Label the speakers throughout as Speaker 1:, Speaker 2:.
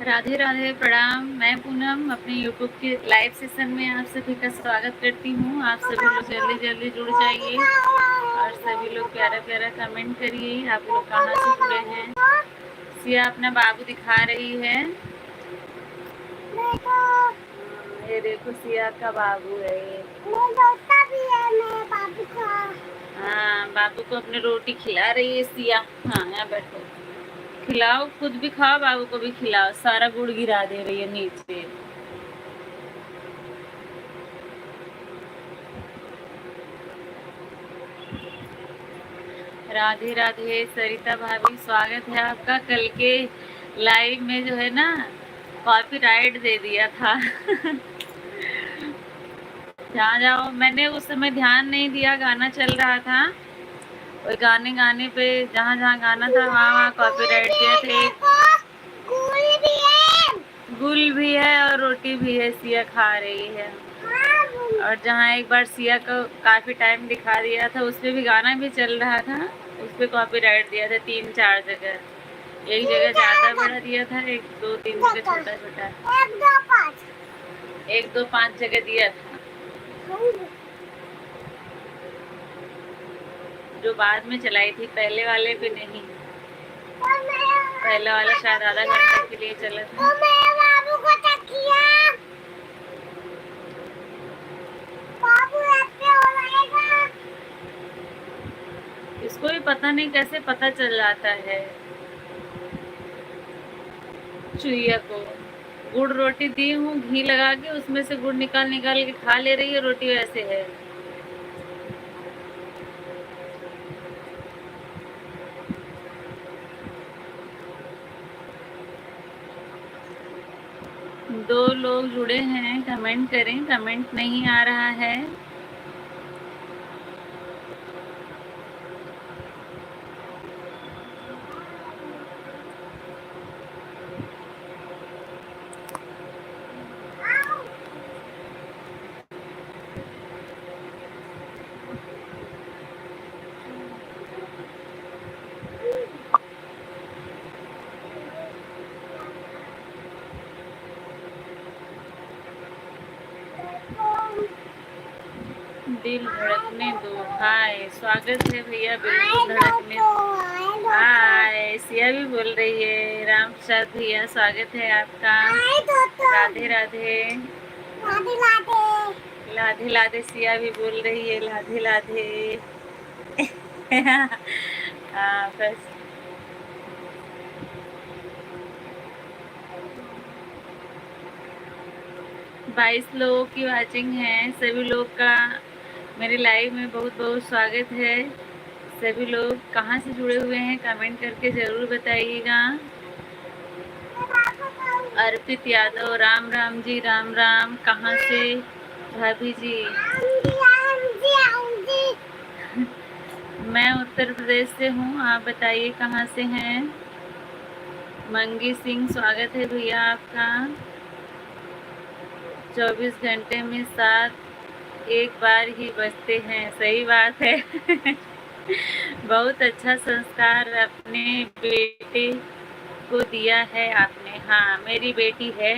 Speaker 1: राधे राधे, प्रणाम। मैं पूनम अपने यूट्यूब के लाइव सेशन में आप सभी का स्वागत करती हूँ। आप सभी लोग जल्दी जल्दी जुड़ जाइए और सभी लोग प्यारा प्यारा कमेंट करिए। आप लोग कहाँ से जुड़े हैं? सिया अपना बाबू दिखा रही है। ये देखो सिया का बाबू है ये। हाँ, बाबू को अपने रोटी खिला रही है सिया। हाँ, यहाँ बैठो, खिलाओ, खुद भी खाओ, बाबू को भी खिलाओ। सारा गुड़ गिरा दे रही है नीचे। राधे राधे सरिता भाभी, स्वागत है आपका। कल के लाइव में जो है ना, कॉपीराइट दे दिया था। जहाँ जाओ, मैंने उस समय ध्यान नहीं दिया, गाना चल रहा था और गाने पे जहाँ जहाँ गाना था वहाँ वहाँ कॉपीराइट दिया था। गुल भी है और रोटी भी है, सिया खा रही है। और जहाँ एक बार सिया को काफी टाइम दिखा दिया था, उस पे भी गाना भी चल रहा था, उस पे कॉपीराइट दिया था 3-4 जगह। एक जगह ज्यादा बड़ा दिया था, 1-2-3 जगह छोटा छोटा, 1-2-5 जगह दिया था। जो बाद में चलाई थी, पहले वाले पे नहीं। पहला वाला शायद आधा घंटा के लिए चला था। इसको भी पता नहीं कैसे पता चल जाता है। चुईया को गुड़ रोटी दी हूँ, घी लगा के, उसमें से गुड़ निकाल निकाल के खा ले रही है। रोटी वैसे है। दो लोग जुड़े हैं, कमेंट करें। कमेंट नहीं आ रहा है। दिल धड़कने दो। हाय, स्वागत है भैया, बिल्कुल धड़कने दो। हाय, सिया भी बोल रही है। राम प्रसाद भैया, स्वागत है आपका। राधे राधे। लाधे लाधे, सिया भी बोल रही है लाधे लाधे। हाँ, बस 22 लोगों की वाचिंग है। सभी लोग का मेरे लाइव में बहुत बहुत स्वागत है। सभी लोग कहाँ से जुड़े हुए हैं, कमेंट करके ज़रूर बताइएगा। अर्पित यादव, राम राम जी, राम राम। कहाँ से भाभी जी? मैं उत्तर प्रदेश से हूँ, आप बताइए कहाँ से हैं? मंगी सिंह, स्वागत है भैया आपका। 24 घंटे में 7 एक बार ही बजते हैं। सही बात है। बहुत अच्छा संस्कार अपने बेटे को दिया है आपने। हाँ, मेरी बेटी है।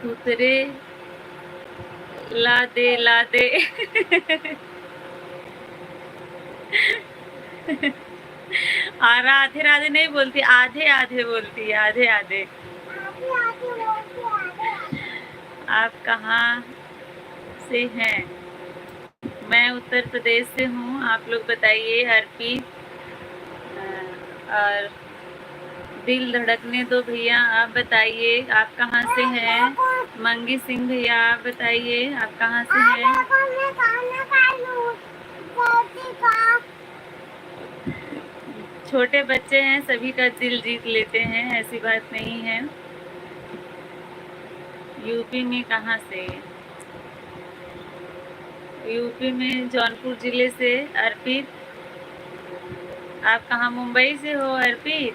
Speaker 1: उतरे ला दे ला दे। राधे राधे नहीं बोलती, आधे आधे बोलती है, आधे आधे। आप कहाँ से हैं? मैं उत्तर प्रदेश से हूँ। आप लोग बताइए। अर्पित और दिल धड़कने दो भैया, आप बताइए आप कहाँ से हैं? मंगी सिंह भैया, आप बताइए आप कहाँ से हैं? छोटे बच्चे हैं, सभी का दिल जीत लेते हैं, ऐसी बात नहीं है। यूपी में कहाँ से? यूपी में जौनपुर जिले से। अर्पित, आप कहाँ? मुंबई से हो अर्पित?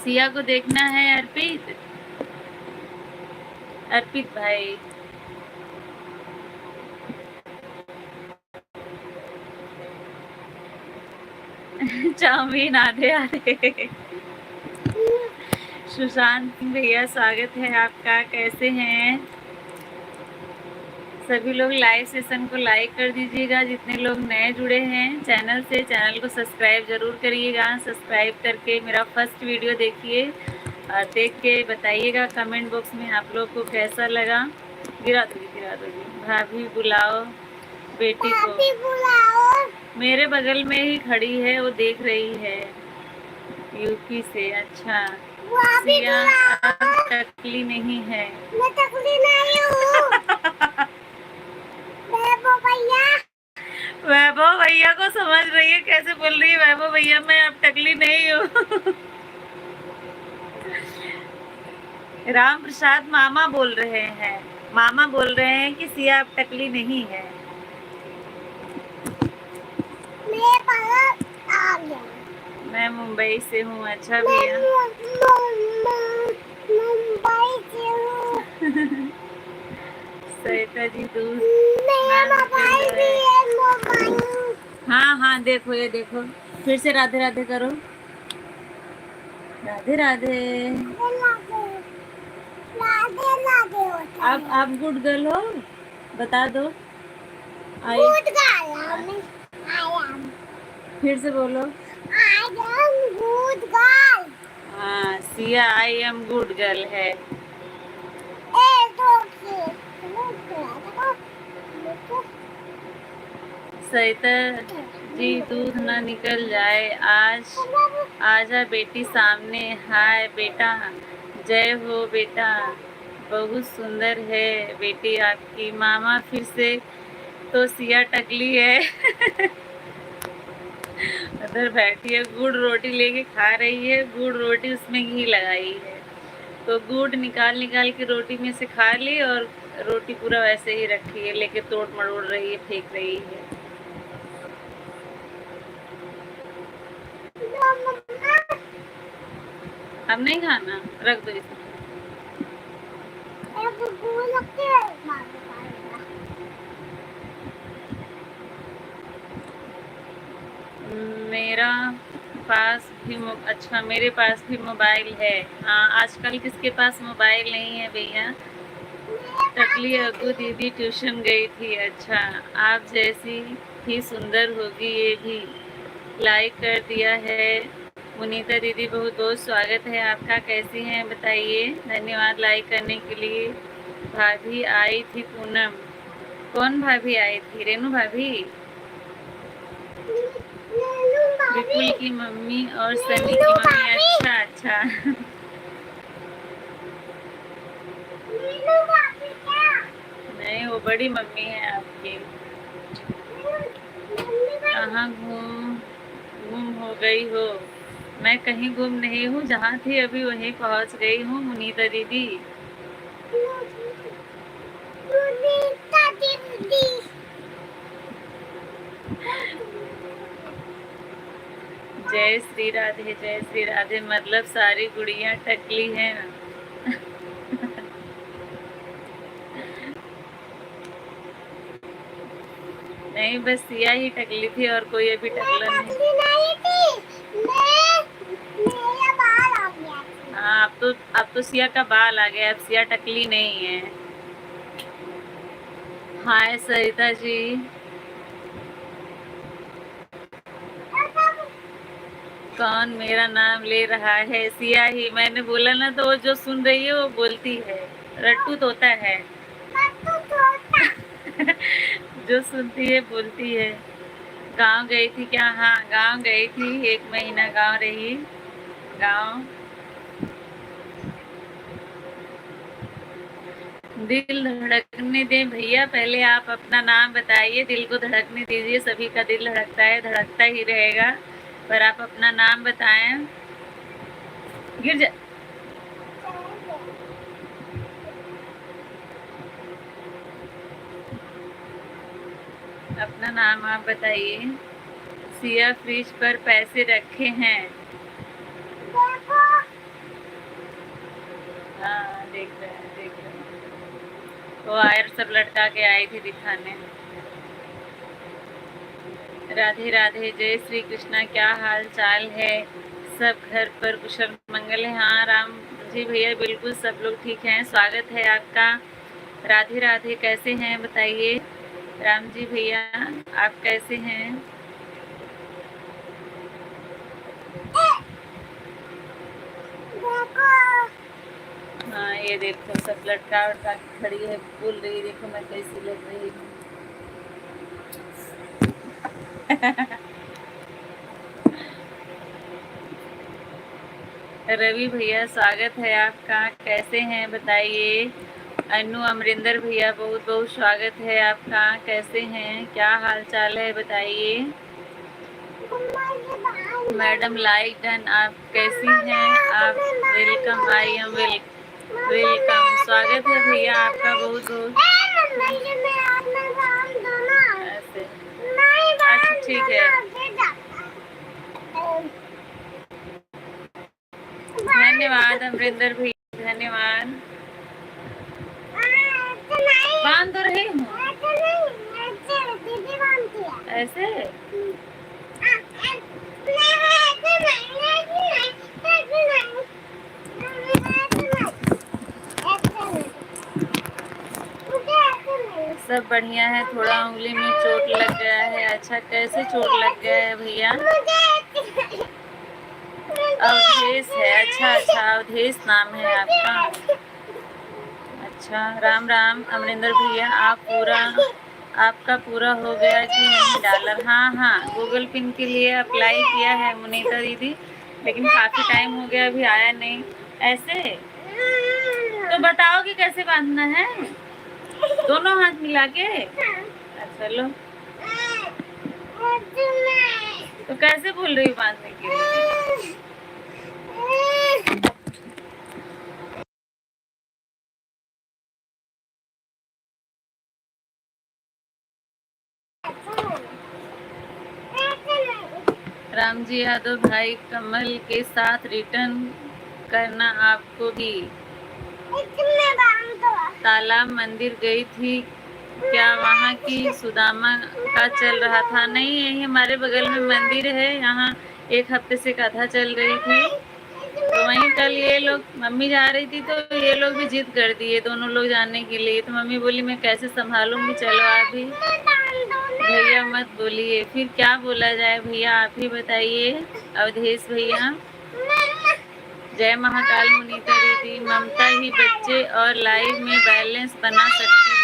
Speaker 1: सिया को देखना है अर्पित। अर्पित भाई, चाउमीन आधे आधे। सुशांत सिंह भैया स्वागत है आपका, कैसे हैं सभी लोग? लाइव सेशन को लाइक कर दीजिएगा। जितने लोग नए जुड़े हैं चैनल से, चैनल को सब्सक्राइब जरूर करिएगा। सब्सक्राइब करके मेरा फर्स्ट वीडियो देखिए और देख के बताइएगा कमेंट बॉक्स में आप लोग को कैसा लगा। गिरा दोगी। भाभी बुलाओ बेटी को, बुलाओ। मेरे बगल में ही खड़ी है, वो देख रही है यूपी से। अच्छा, सिया अब टकली नहीं है। मैं टकली नहीं हूँ। वैभव भैया को समझ रही है कैसे बोल रही है वैभव भैया, मैं अब टकली नहीं हूँ। राम प्रसाद मामा बोल रहे हैं, मामा बोल रहे हैं कि सिया अब टकली नहीं है। मैं मुंबई से हूँ। अच्छा भैया, मुंबई से हूँ। सरिता जी दूध। हाँ देखो, ये देखो, फिर से राधे राधे करो। राधे राधे। आप गुड गर्ल हो, बता दो। Good girl. फिर से बोलो। I am good girl. हाँ, Siya I am good girl है। सरिता जी दूध ना निकल जाए, आज आजा बेटी सामने। हाय बेटा, जय हो बेटा, बहुत सुंदर है बेटी आपकी। मामा फिर से तो सिया टकली है। उधर बैठी है, गुड़ रोटी लेके खा रही है। गुड़ रोटी उसमें घी लगाई है, तो गुड़ निकाल के रोटी में से खा ली और रोटी पूरा वैसे ही रखी है, लेके तोड़ मरोड़ रही है, फेंक रही है। अब नहीं खाना, रख दो इसमें। मेरा पास भी अच्छा, मेरे पास भी मोबाइल है। हाँ, आजकल किसके पास मोबाइल नहीं है भैया। टकली अग्गू दीदी ट्यूशन गई थी। अच्छा, आप जैसी ही सुंदर होगी ये भी। लाइक कर दिया है मुनीता दीदी, बहुत बहुत स्वागत है आपका। कैसी हैं बताइए, धन्यवाद लाइक करने के लिए। भाभी आई थी पूनम। कौन भाभी आई थी? रेनू भाभी? विपुल की मम्मी और सनी की मम्मी। अच्छा। नहीं, वो बड़ी मम्मी है आपकी। कहाँ गुम हो गई हो? मैं कहीं गुम नहीं हूँ, जहाँ थी अभी वहीं पहुँच गई हूँ मुनीता दीदी। जय श्री राधे, जय श्री राधे। मतलब सारी गुड़ियाँ टकली हैं ना? नहीं, बस सिया ही टकली थी और कोई अभी टकला नहीं थी। हाँ, अब तो सिया का बाल आ गया, अब सिया टकली नहीं है। हाय सरिता जी। कौन मेरा नाम ले रहा है? सिया ही। मैंने बोला ना, तो वो जो सुन रही है वो बोलती है, रट्टू तोता है। जो सुनती है बोलती है। गांव गई थी क्या? हाँ, गांव गई थी, 1 महीना गांव रही। गांव दिल धड़कने दें भैया, पहले आप अपना नाम बताइए। दिल को धड़कने दीजिए, सभी का दिल धड़कता है, धड़कता ही रहेगा, पर आप अपना नाम बताएं। गिर जा। अपना नाम आप बताइए। सिया फ्रिज पर पैसे रखे हैं। हाँ, देख रहे हैं। वो आयर सब लटका के आई थी दिखाने। राधे राधे, जय श्री कृष्णा। क्या हाल चाल है? सब घर पर कुशल मंगल है? हाँ राम जी भैया, बिल्कुल सब लोग ठीक हैं। स्वागत है आपका। राधे राधे, कैसे हैं बताइए राम जी भैया, आप कैसे हैं? हाँ ये देखो, सब लटका उटका के खड़ी है, बोल रही, देखो मैं कैसी लग रही हूँ। रवि भैया, स्वागत है आपका। कैसे हैं बताइए? अनु अमरिंदर भैया, बहुत बहुत स्वागत है आपका। कैसे हैं? क्या हाल चाल है बताइए? Madam like done. आप कैसी हैं? आप वेलकम, आई एम वेलकम। स्वागत है भैया आपका, बहुत बहुत। ऐसे अच्छा ठीक है, धन्यवाद अमरिंदर भैया, धन्यवाद। बांध तो रही हूँ ऐसे। सब बढ़िया है, थोड़ा उंगली में चोट लग गया है। अच्छा, कैसे चोट लग गया है भैया? अवधेश है। अच्छा अच्छा, अवधेश नाम है आपका। अच्छा, राम राम अमरिंदर भैया। आपका पूरा हो गया कि नहीं डॉलर? हाँ हाँ, गूगल पिन के लिए अप्लाई किया है मुनीता दीदी, लेकिन काफ़ी टाइम हो गया, अभी आया नहीं। ऐसे तो बताओ कि कैसे बांधना है? दोनों हाथ मिला के? अच्छा लो, तो कैसे बोल रही हूँ बांधने के लिए? राम जी यादव भाई, कमल के साथ रिटर्न करना आपको भी। तालाब मंदिर गई थी क्या? वहाँ की सुदामा का चल रहा था? नहीं, यही हमारे बगल में मंदिर है, यहाँ एक हफ्ते से कथा चल रही थी, तो वहीं कल ये लोग, मम्मी जा रही थी तो ये लोग भी जिद कर दिए, दोनों लोग जाने के लिए। तो मम्मी बोली मैं कैसे संभालूंगी, चलो आप भी। भैया मत बोलिए, फिर क्या बोला जाए भैया, आप ही बताइए। अवधेश भैया, जय महाकाल मुनीता दीदी, ममता ही बच्चे और लाइव में बैलेंस बना सकती है।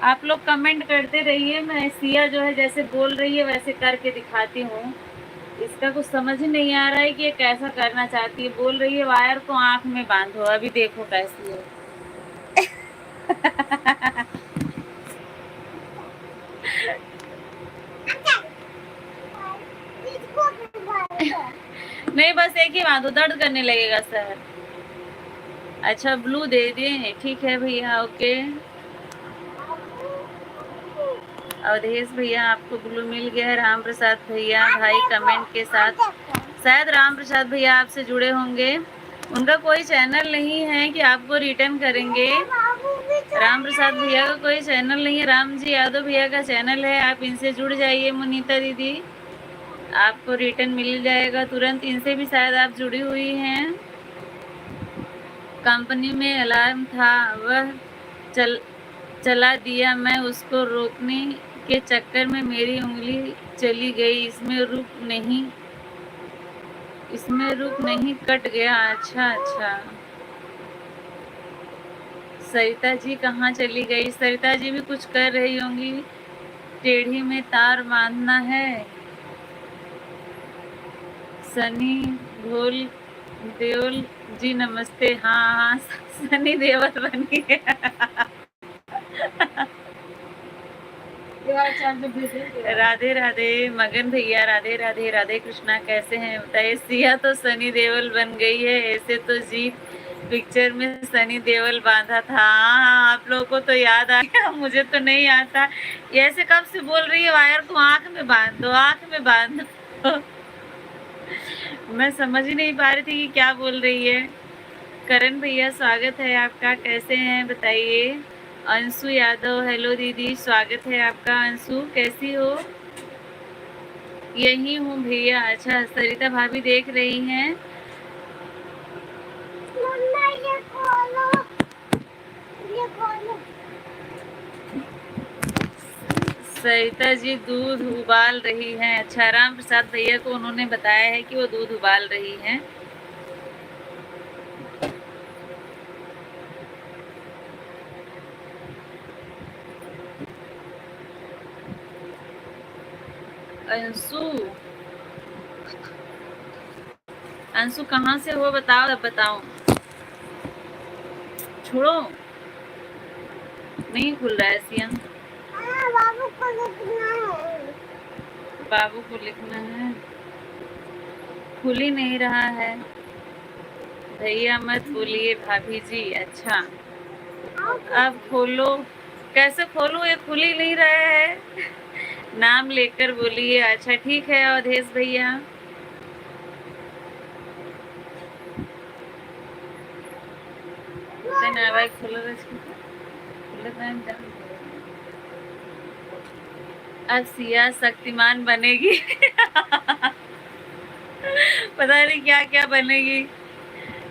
Speaker 1: आप लोग कमेंट करते रहिए, मैं सिया जो है जैसे बोल रही है वैसे करके दिखाती हूँ। इसका कुछ समझ ही नहीं आ रहा है कि ये कैसा करना चाहती है। बोल रही है वायर को आंख में बांधो, अभी देखो कैसी है। नहीं, बस एक ही बांधो, दर्द करने लगेगा सर। अच्छा, ब्लू दे दें? ठीक है भैया, ओके। अवधेश भैया, आपको ब्लू मिल गया है। राम प्रसाद भैया भाई कमेंट के साथ, शायद राम प्रसाद भैया आपसे जुड़े होंगे, उनका कोई चैनल नहीं है कि आपको रिटर्न करेंगे। राम प्रसाद भैया का कोई चैनल नहीं है, राम जी यादव भैया का चैनल है, आप इनसे जुड़ जाइए मुनीता दीदी, आपको रिटर्न मिल जाएगा तुरंत। इनसे भी शायद आप जुड़ी हुई हैं। कंपनी में अलार्म था, वह चला दिया, मैं उसको रोकने के चक्कर में मेरी उंगली चली गई, इसमें रुक नहीं कट गया। अच्छा अच्छा, सरिता जी कहाँ चली गई? सरिता जी भी कुछ कर रही होंगी। टेढ़ी में तार बांधना है। सनी घोल देओल जी नमस्ते। हाँ हाँ, सनी देओल बनी है। राधे राधे मगन भैया, राधे राधे। राधे कृष्णा, कैसे हैं बताइए। सिया तो सनी देओल बन गई है, ऐसे तो जीत पिक्चर में सनी देओल बांधा था। हाँ, आप लोगों को तो याद आ गया, मुझे तो नहीं आता। ऐसे कब से बोल रही है, वायर को आंख में बांध दो, आंख में बांध दो। मैं समझ ही नहीं पा रही थी कि क्या बोल रही है। करण भैया, स्वागत है आपका, कैसे हैं बताइए। अंशु यादव, हेलो दीदी, स्वागत है आपका। अंशु कैसी हो। यही हूँ भैया। अच्छा, सरिता भाभी देख रही हैं। सरिता जी दूध उबाल रही हैं। अच्छा, राम प्रसाद भैया को उन्होंने बताया है कि वो दूध उबाल रही हैं। अंशु, अंशु कहाँ से हो बताओ, तब बताओ। छोड़ो, नहीं खुल रहा है सिया। बाबू को लिखना है, बाबू को लिखना है, खुल ही नहीं रहा है। भैया मत बोलिए भाभी जी। अच्छा, अब खोलो। कैसे खोलूं, ये खुल ही नहीं रहा है। नाम लेकर बोलिए। अच्छा ठीक है अवधेश भैया। अब सिया शक्तिमान बनेगी। पता नहीं क्या क्या बनेगी।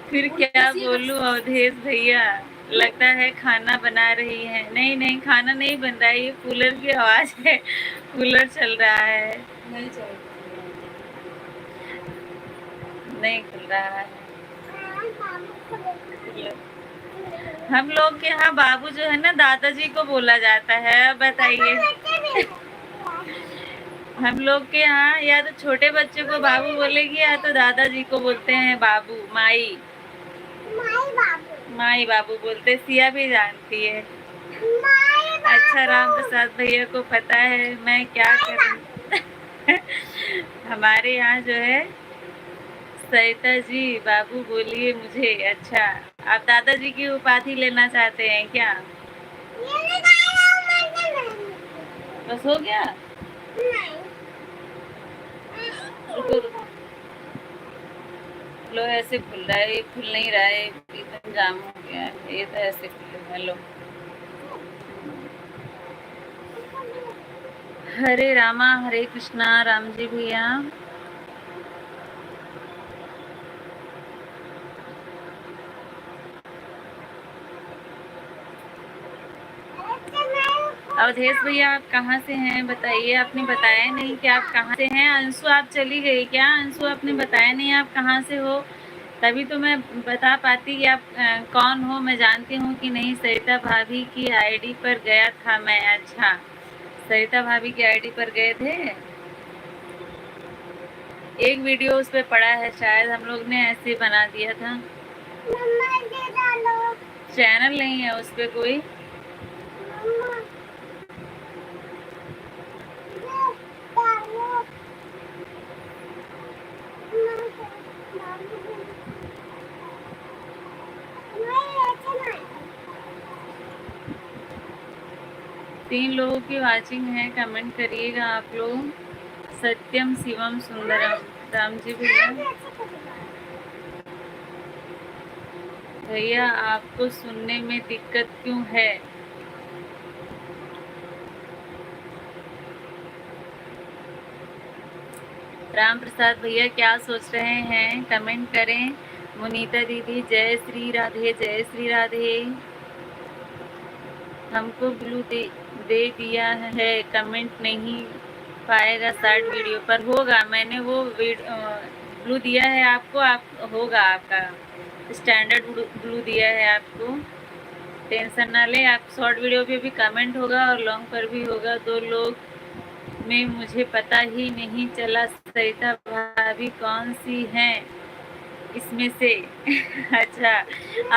Speaker 1: फिर क्या बोलूं अवधेश भैया। लगता है खाना बना रही है। नहीं नहीं, खाना नहीं बन रहा है, ये कूलर की आवाज है। कूलर चल रहा है। नहीं चल, नहीं खुल रहा है। हम लोग के यहाँ बाबू जो है ना, दादाजी को बोला जाता है। बताइए, हम लोग के यहाँ या तो छोटे बच्चे को बाबू बोलेगी या तो दादाजी को बोलते हैं बाबू। माई, माई बाबू बोलते। सिया भी जानती है। अच्छा, राम प्रसाद भैया को पता है, मैं क्या करूं। हमारे यहाँ जो है, सरिता जी बाबू बोलिए मुझे। अच्छा, आप दादाजी की उपाधि लेना चाहते हैं क्या। बस हो गया। रुको रुको, लो ऐसे खुल रहा है, ये खुल नहीं रहा है, एकदम जाम हो गया है। ये तो ऐसे खुल। हेलो, हरे रामा हरे कृष्णा। राम जी भैया, अवधेश भैया आप कहाँ से हैं बताइए। आपने बताया नहीं कि आप कहाँ से हैं। अंशु आप चली गई क्या। अंशु आपने बताया नहीं आप कहाँ से हो, तभी तो मैं बता पाती कि आप कौन हो। मैं जानती हूँ कि नहीं। सरिता भाभी की आईडी पर गया था मैं। अच्छा, सरिता भाभी की आईडी पर गए थे। एक वीडियो उस पर पड़ा है, शायद हम लोग ने ऐसे बना दिया था। चैनल नहीं है उस पर कोई। 3 लोगों की वाचिंग है, कमेंट करिएगा आप लोग। सत्यम शिवम सुंदरम। राम जी भैया, भैया आपको सुनने में दिक्कत क्यों है। राम प्रसाद भैया क्या सोच रहे हैं, कमेंट करें। मुनीता दीदी, जय श्री राधे, जय श्री राधे। हमको ब्लू दे दिया है, कमेंट नहीं पाएगा शॉर्ट वीडियो पर। होगा, मैंने वो ब्लू दिया है आपको, आप होगा आपका स्टैंडर्ड ब्लू दिया है आपको। टेंशन ना ले, आप शॉर्ट वीडियो पे भी कमेंट होगा और लॉन्ग पर भी होगा। 2 लोग में मुझे पता ही नहीं चला सरिता भाभी कौन सी हैं। इसमें से। अच्छा,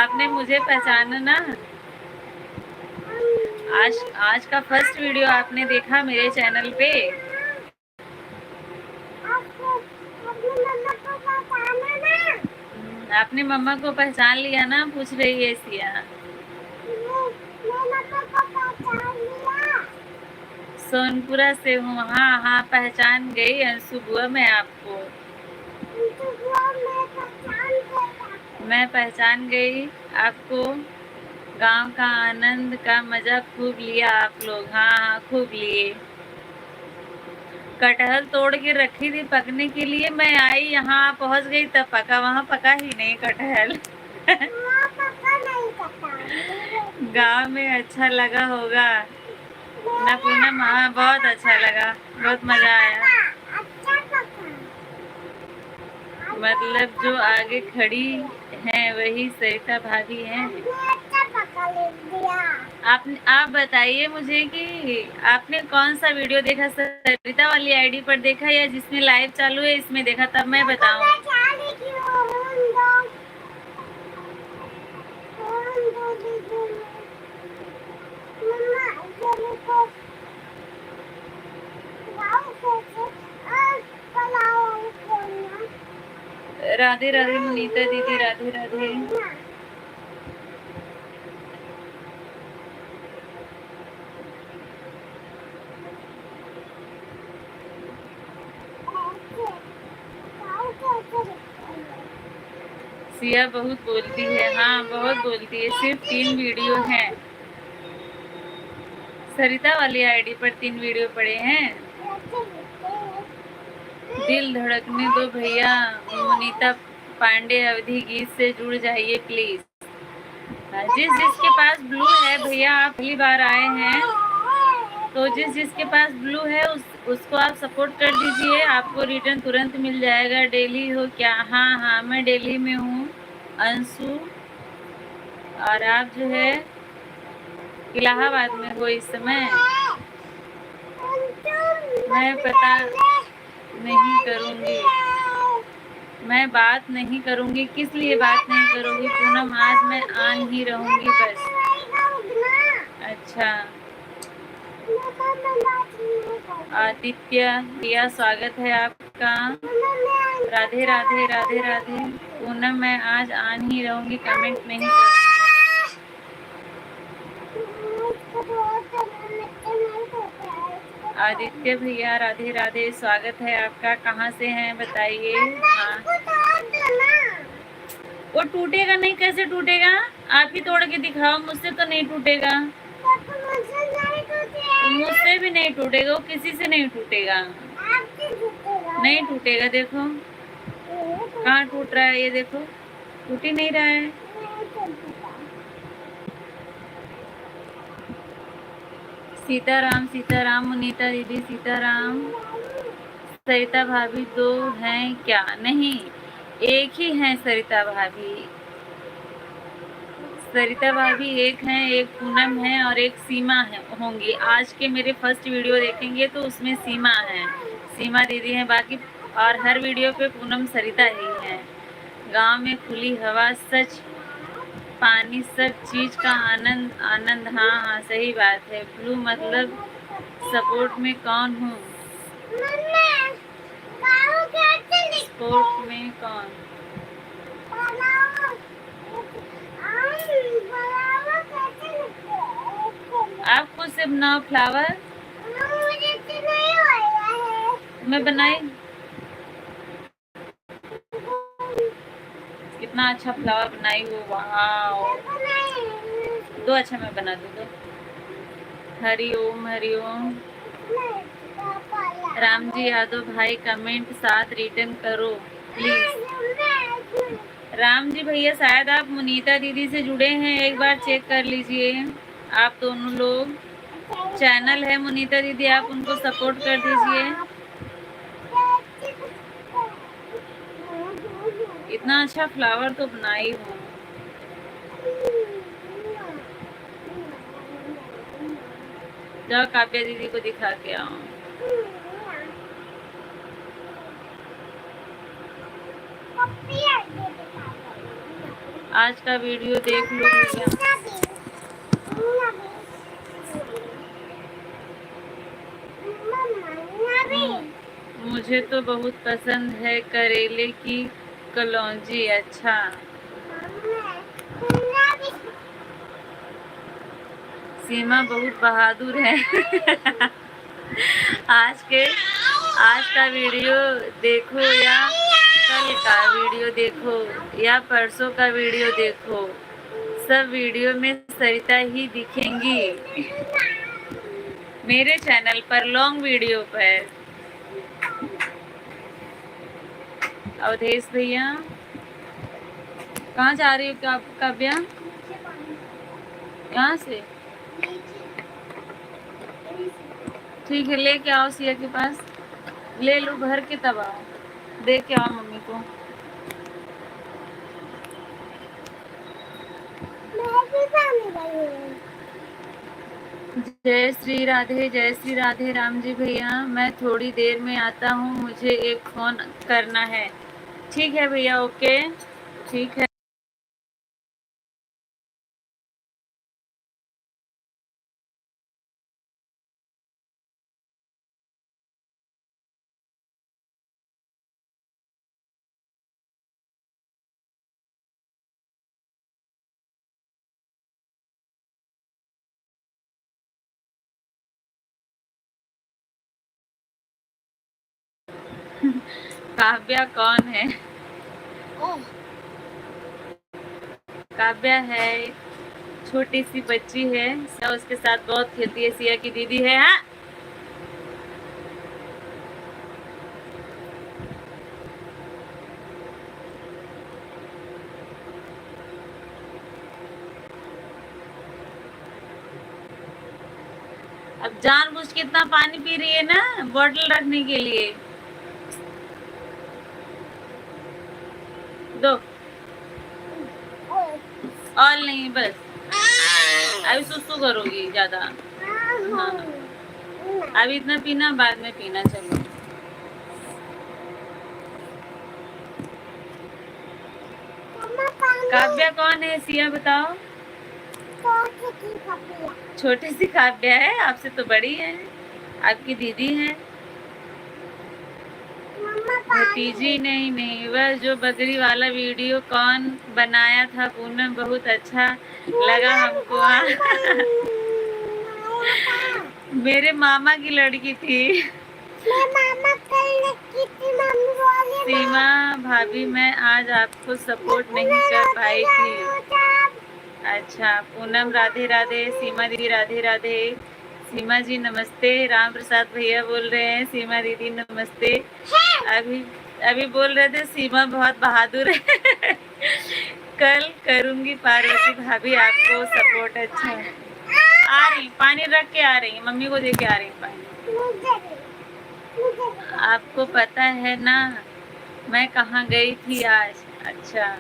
Speaker 1: आपने मुझे पहचाना ना। आज आज का फर्स्ट वीडियो आपने देखा मेरे चैनल पे। आपने मम्मा को पहचान लिया ना, पूछ रही है सिया। सोनपुरा से हूँ। हाँ हाँ, पहचान गई अंशु बुआ मैं आपको। मैं पहचान गई आपको। गांव का आनंद का मजा खूब लिया आप लोग। हाँ हाँ, खूब लिए। कटहल तोड़ के रखी थी पकने के लिए, मैं आई यहाँ पहुँच गई तब पका, वहाँ पका ही नहीं कटहल। गांव में अच्छा लगा होगा ना पूनम? हाँ, बहुत अच्छा लगा, बहुत मजा आया। मतलब जो आगे खड़ी हैं वही सरिता भाभी हैं। आप बताइए मुझे कि आपने कौन सा वीडियो देखा, सरिता वाली आईडी पर देखा या जिसमें लाइव चालू है इसमें देखा, तब मैं बताऊं। राधे राधे मुनीता दीदी, राधे राधे। सिया बहुत बोलती है। हाँ, बहुत बोलती है। सिर्फ 3 वीडियो हैं सरिता वाली आईडी पर, 3 वीडियो पड़े हैं। दिल धड़कने दो भैया। मुनीता पांडे अवधि गीत से जुड़ जाइए प्लीज। जिसके पास ब्लू है भैया, आप पहली बार आए हैं तो जिसके पास ब्लू है उसको आप सपोर्ट कर दीजिए, आपको रिटर्न तुरंत मिल जाएगा। डेली हो क्या? हाँ हाँ, मैं दिल्ली में हूँ अंशु, और आप जो है इलाहाबाद में हो इस समय। मैं पता नहीं करूँगी, मैं बात नहीं करूँगी। किस लिए बात नहीं करूँगी पूनम? आज मैं आन ही रहूँगी बस। अच्छा, आदित्य भैया स्वागत है आपका। राधे राधे, राधे राधे। पूनम मैं आज आन ही रहूँगी, कमेंट नहीं कर। आदित्य भैया राधे राधे, स्वागत है आपका। कहाँ से हैं बताइए। हाँ, वो टूटेगा नहीं, कैसे टूटेगा? आप ही तोड़ के दिखाओ, मुझसे तो नहीं टूटेगा। मुझसे भी नहीं टूटेगा, वो किसी से नहीं टूटेगा। नहीं टूटेगा, देखो कहाँ टूट रहा है, ये देखो टूट ही नहीं रहा है। सीताराम सीताराम मुनीता दीदी, सीताराम। सरिता भाभी 2 हैं क्या? नहीं, एक ही हैं सरिता भाभी। सरिता भाभी एक हैं, एक पूनम है और एक सीमा है होंगी। आज के मेरे फर्स्ट वीडियो देखेंगे तो उसमें सीमा है, सीमा दीदी हैं। बाकी और हर वीडियो पे पूनम सरिता ही है। गांव में खुली हवा, सच पानी, सब चीज का आनंद आनंद। हाँ हाँ, सही बात है। ब्लू मतलब सपोर्ट में कौन हूँ? सपोर्ट में कौन? आप खुद से बनाओ फ्लावर। मैं बनाई, कितना अच्छा फ्लावर बनाई हो। वाह, दो अच्छा मैं बना दूँ दो। हरिओम हरिओम। राम जी यादव भाई कमेंट साथ रिटर्न करो प्लीज। राम जी भैया शायद आप मुनीता दीदी से जुड़े हैं, एक बार चेक कर लीजिए। आप दोनों लोग, चैनल है मुनीता दीदी, आप उनको सपोर्ट कर दीजिए। इतना अच्छा फ्लावर तो बनाई हूँ। जाओ काव्या दीदी को दिखा के आओ। आज का वीडियो देख लो भैया। मुझे तो बहुत पसंद है करेले की कलौंजी। अच्छा, सीमा बहुत बहादुर है। आज का वीडियो देखो या कल का वीडियो देखो या परसों का वीडियो देखो, सब वीडियो में सरिता ही दिखेंगी मेरे चैनल पर लॉन्ग वीडियो पर। अवधेश भैया कहाँ जा रही हो काव्या? यहाँ से ठीक है, लेके आओ सिया के पास, ले लो भर के तब आओ, दे के आओ मम्मी को। जय श्री राधे राम जी भैया, मैं थोड़ी देर में आता हूँ, मुझे एक फोन करना है। ठीक है भैया, ओके, ठीक है। काव्या कौन है? काव्या है, छोटी सी बच्ची है, उसके साथ बहुत खेलती है, सिया की दीदी है। हाँ, अब जानबूझ के इतना पानी पी रही है ना, बोतल रखने के लिए। दो और नहीं, बस अभी सुसु करोगी ज्यादा। हाँ, अभी इतना पीना, बाद में पीना। चलो, काव्या कौन है सिया बताओ? छोटी सी काव्या है, आपसे तो बड़ी है, आपकी दीदी है। भतीजी नहीं, वह जो बकरी वाला वीडियो कौन बनाया था? पूनम, बहुत अच्छा लगा हमको। मेरे मामा की लड़की थी। सीमा भाभी, मैं आज आपको सपोर्ट नहीं कर पाई थी। अच्छा, पूनम राधे राधे, सीमा दीदी राधे राधे। सीमा जी नमस्ते, राम प्रसाद भैया बोल रहे हैं, सीमा दीदी नमस्ते। अभी अभी बोल रहे थे सीमा बहुत बहादुर है। कल करूंगी पार्वती भाभी आपको सपोर्ट। अच्छा, आ रही, पानी रख के आ रही, मम्मी को दे के आ रही पानी। आपको पता है ना मैं कहाँ गई थी आज? अच्छा,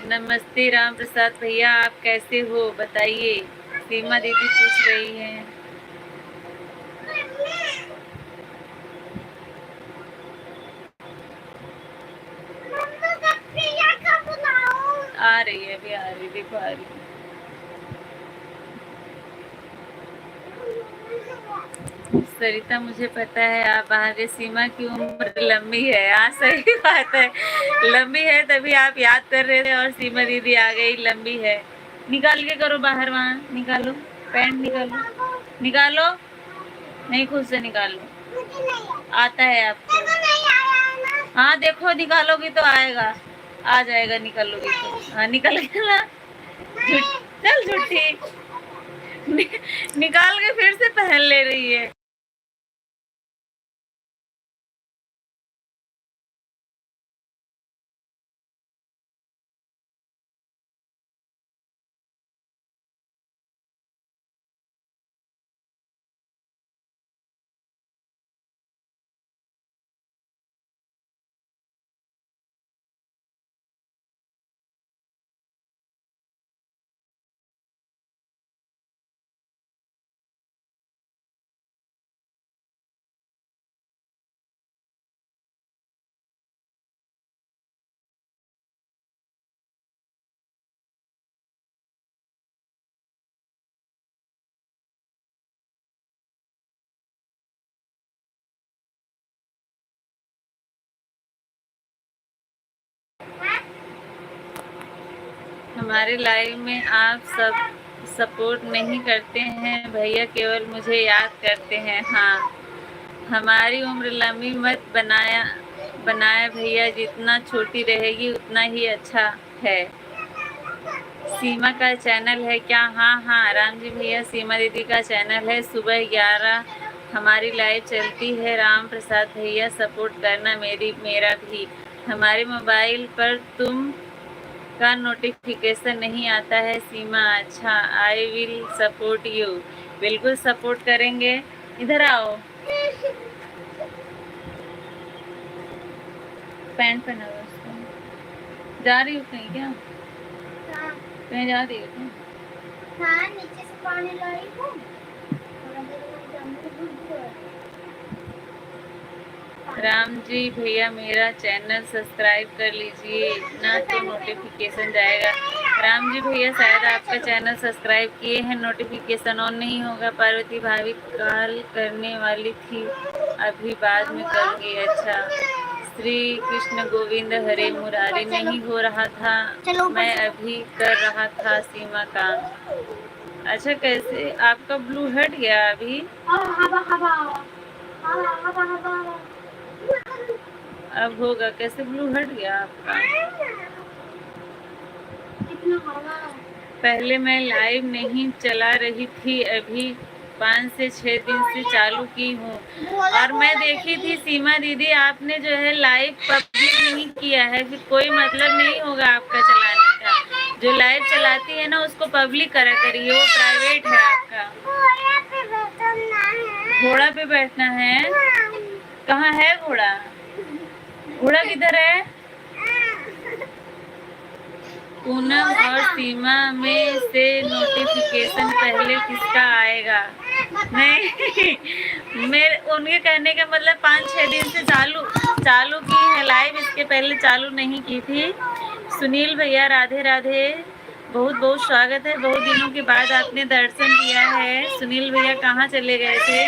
Speaker 1: नमस्ते राम प्रसाद भैया, आप कैसे हो बताइए? सीमा दीदी पूछ रही हैं। आ रही है, अभी आ रही, देखो आ रही। सरिता, मुझे पता है आप आगे। सीमा की उम्र लंबी है। हाँ, सही बात है, लंबी है, तभी आप याद कर रहे थे और सीमा दीदी आ गई, लंबी है। निकाल के करो बाहर, वहाँ निकालो, पैंट निकालो, निकालो, नहीं खुद से निकालो, आता है आपको। हाँ देखो, निकालोगी तो आएगा, आ जाएगा, निकालोगी तो। हाँ, निकल गया ना। चल झूठी, निकाल के फिर से पहन ले रही है। हमारे लाइव में आप सब सपोर्ट नहीं करते हैं भैया, केवल मुझे याद करते हैं। हाँ, हमारी उम्र लंबी मत बनाया भैया, जितना छोटी रहेगी उतना ही अच्छा है। सीमा का चैनल है क्या? हाँ हाँ राम जी भैया, सीमा दीदी का चैनल है। सुबह 11 हमारी लाइव चलती है। राम प्रसाद भैया सपोर्ट करना मेरा भी। हमारे मोबाइल पर तुम का नोटिफिकेशन नहीं आता है सीमा। अच्छा, आई विल सपोर्ट यू। बिल्कुल सपोर्ट करेंगे। इधर आओ, पैंट पहना हुआ उसको। जा रही हो कहीं क्या? कहीं जा रही हो क्या?
Speaker 2: हाँ, नीचे से पानी लाई हूँ।
Speaker 1: राम जी भैया मेरा चैनल सब्सक्राइब कर लीजिए ना तो नोटिफिकेशन जाएगा। राम जी भैया शायद आपका चैनल सब्सक्राइब किए हैं, नोटिफिकेशन ऑन नहीं होगा। पार्वती भाभी कॉल करने वाली थी, अभी बाद में करूँगी। अच्छा, श्री कृष्ण गोविंद हरे मुरारी नहीं हो रहा था, मैं अभी कर रहा था सीमा का। अच्छा, कैसे आपका ब्लू हट गया अभी? अब होगा। कैसे ब्लू हट गया आपका? पहले मैं लाइव नहीं चला रही थी, अभी 5 से 6 दिन से चालू की हूँ। और मैं देखी थी सीमा दीदी, आपने जो है लाइव पब्लिक नहीं किया है, फिर कोई मतलब नहीं होगा आपका चलाने का। जो लाइव चलाती है ना उसको पब्लिक करा करिए, वो प्राइवेट है आपका। घोड़ा पे बैठना है? कहाँ है घोड़ा? घोड़ा किधर है? पूनम और सीमा में से नोटिफिकेशन पहले किसका आएगा? नहीं मेरे उनके कहने का मतलब 5-6 दिन से चालू की है लाइव, इसके पहले चालू नहीं की थी। सुनील भैया राधे राधे, बहुत बहुत स्वागत है। बहुत दिनों के बाद आपने दर्शन दिया है। सुनील भैया कहाँ चले गए थे?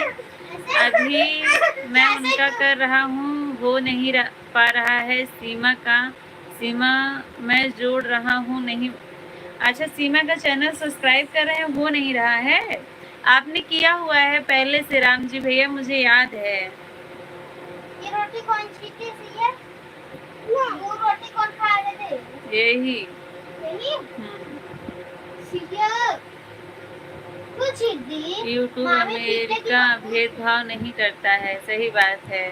Speaker 1: अभी मैं उनका कर रहा हूँ, हो नहीं पा रहा है। सीमा मैं जोड़ रहा हूँ नहीं। अच्छा, सीमा का चैनल सब्सक्राइब कर रहे हैं, हो नहीं रहा है। आपने किया हुआ है पहले से राम जी भैया, मुझे याद है।
Speaker 2: ये रोटी कौन सी है? वो रोटी कौन खा रहे थे?
Speaker 1: यही यूट्यूब अमेरिका भेदभाव नहीं करता है, सही बात है।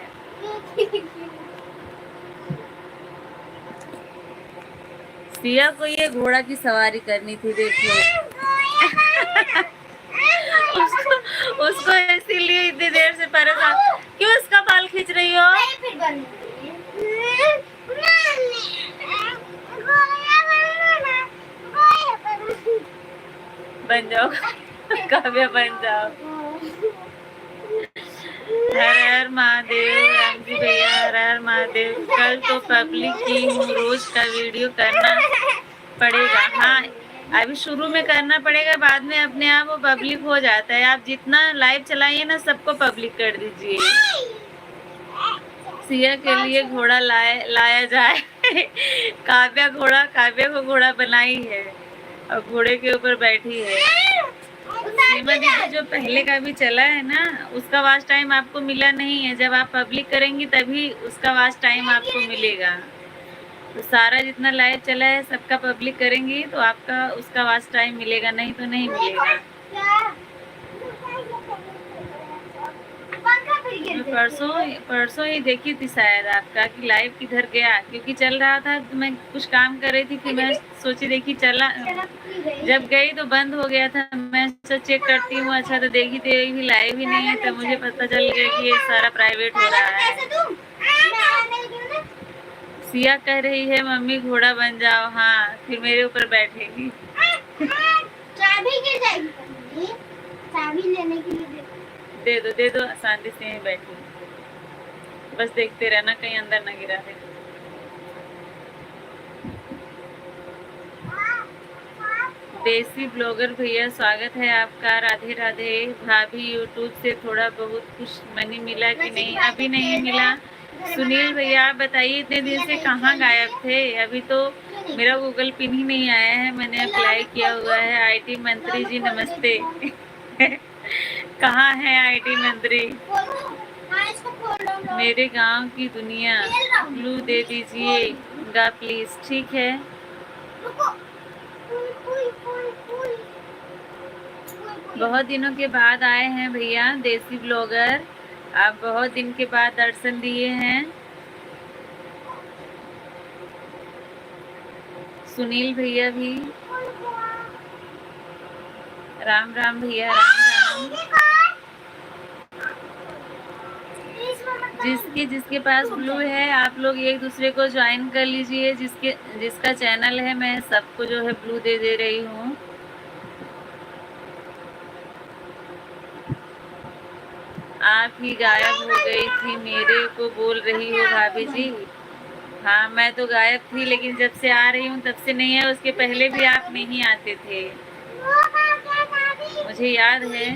Speaker 1: सिया को ये घोड़ा की सवारी करनी थी, देखो। उसको इसीलिए इतनी देर से परेशान। क्यों उसका बाल खींच रही हो? बन जाओ काव्या, बन जाओ। हर हर महादेव राम जी भैया, हर हर महादेव। कल तो पब्लिक की हूँ, रोज का वीडियो करना पड़ेगा। हाँ, अभी शुरू में करना पड़ेगा, बाद में अपने आप वो पब्लिक हो जाता है। आप जितना लाइव चलाइए ना, सबको पब्लिक कर दीजिए। सिया के लिए घोड़ा लाया जाए। काव्या को घोड़ा बनाई है और घोड़े के ऊपर बैठी है। सीमा दीदी जो पहले का भी चला है ना, उसका वाच टाइम आपको मिला नहीं है। जब आप पब्लिक करेंगी तभी उसका वाच टाइम आपको मिलेगा। तो सारा जितना लाइव चला है सबका पब्लिक करेंगी तो आपका उसका वाच टाइम मिलेगा, नहीं तो नहीं मिलेगा। परसों ही देखी थी शायद आपका कि लाइव किधर गया, क्योंकि चल रहा था तो मैं कुछ काम कर रही थी, फिर मैं सोची देखी चला, जब गई तो बंद हो गया था। मैं चेक करती हूँ, अच्छा तो देखी तो ये भी लाइव ही नहीं है, तब मुझे पता चल गया कि ये सारा प्राइवेट हो रहा है। सिया कह रही है मम्मी घोड़ा बन जाओ। हाँ, फिर मेरे ऊपर बैठेगी।
Speaker 2: चाबी के जाएगी, चाबी लेने के लिए
Speaker 1: दे दो शांति से ही बैठी, बस देखते रहना कहीं अंदर ना गिरा दे। देसी ब्लॉगर भैया स्वागत है आपका, राधे राधे। भाभी यूट्यूब से थोड़ा बहुत कुछ मनी मिला कि नहीं? अभी नहीं मिला। सुनील भैया आप बताइए, इतने दिन से कहाँ गायब थे? अभी तो
Speaker 2: नहीं।
Speaker 1: मेरा गूगल पिन ही नहीं आया है, मैंने अप्लाई किया हुआ है। आईटी मंत्री जी नमस्ते। कहाँ है आईटी मंत्री?
Speaker 2: हाँ, इसको खोल लो।
Speaker 1: मेरे गांव की दुनिया ब्लू दे दीजिएगा प्लीज। ठीक है,
Speaker 2: रुको।
Speaker 1: बहुत दिनों के बाद आए हैं भैया देसी ब्लॉगर, आप बहुत दिन के बाद दर्शन दिए हैं। सुनील भैया भी राम राम भैया, राम राम। जिसके पास ब्लू है आप लोग एक दूसरे को ज्वाइन कर लीजिए। जिसका चैनल है मैं सबको जो है ब्लू दे दे रही हूँ। आप ही गायब हो गई थी, मेरे को बोल रही हो भाभी जी। हाँ मैं तो गायब थी, लेकिन जब से आ रही हूँ तब से नहीं है। उसके पहले भी आप नहीं आते थे, मुझे याद है।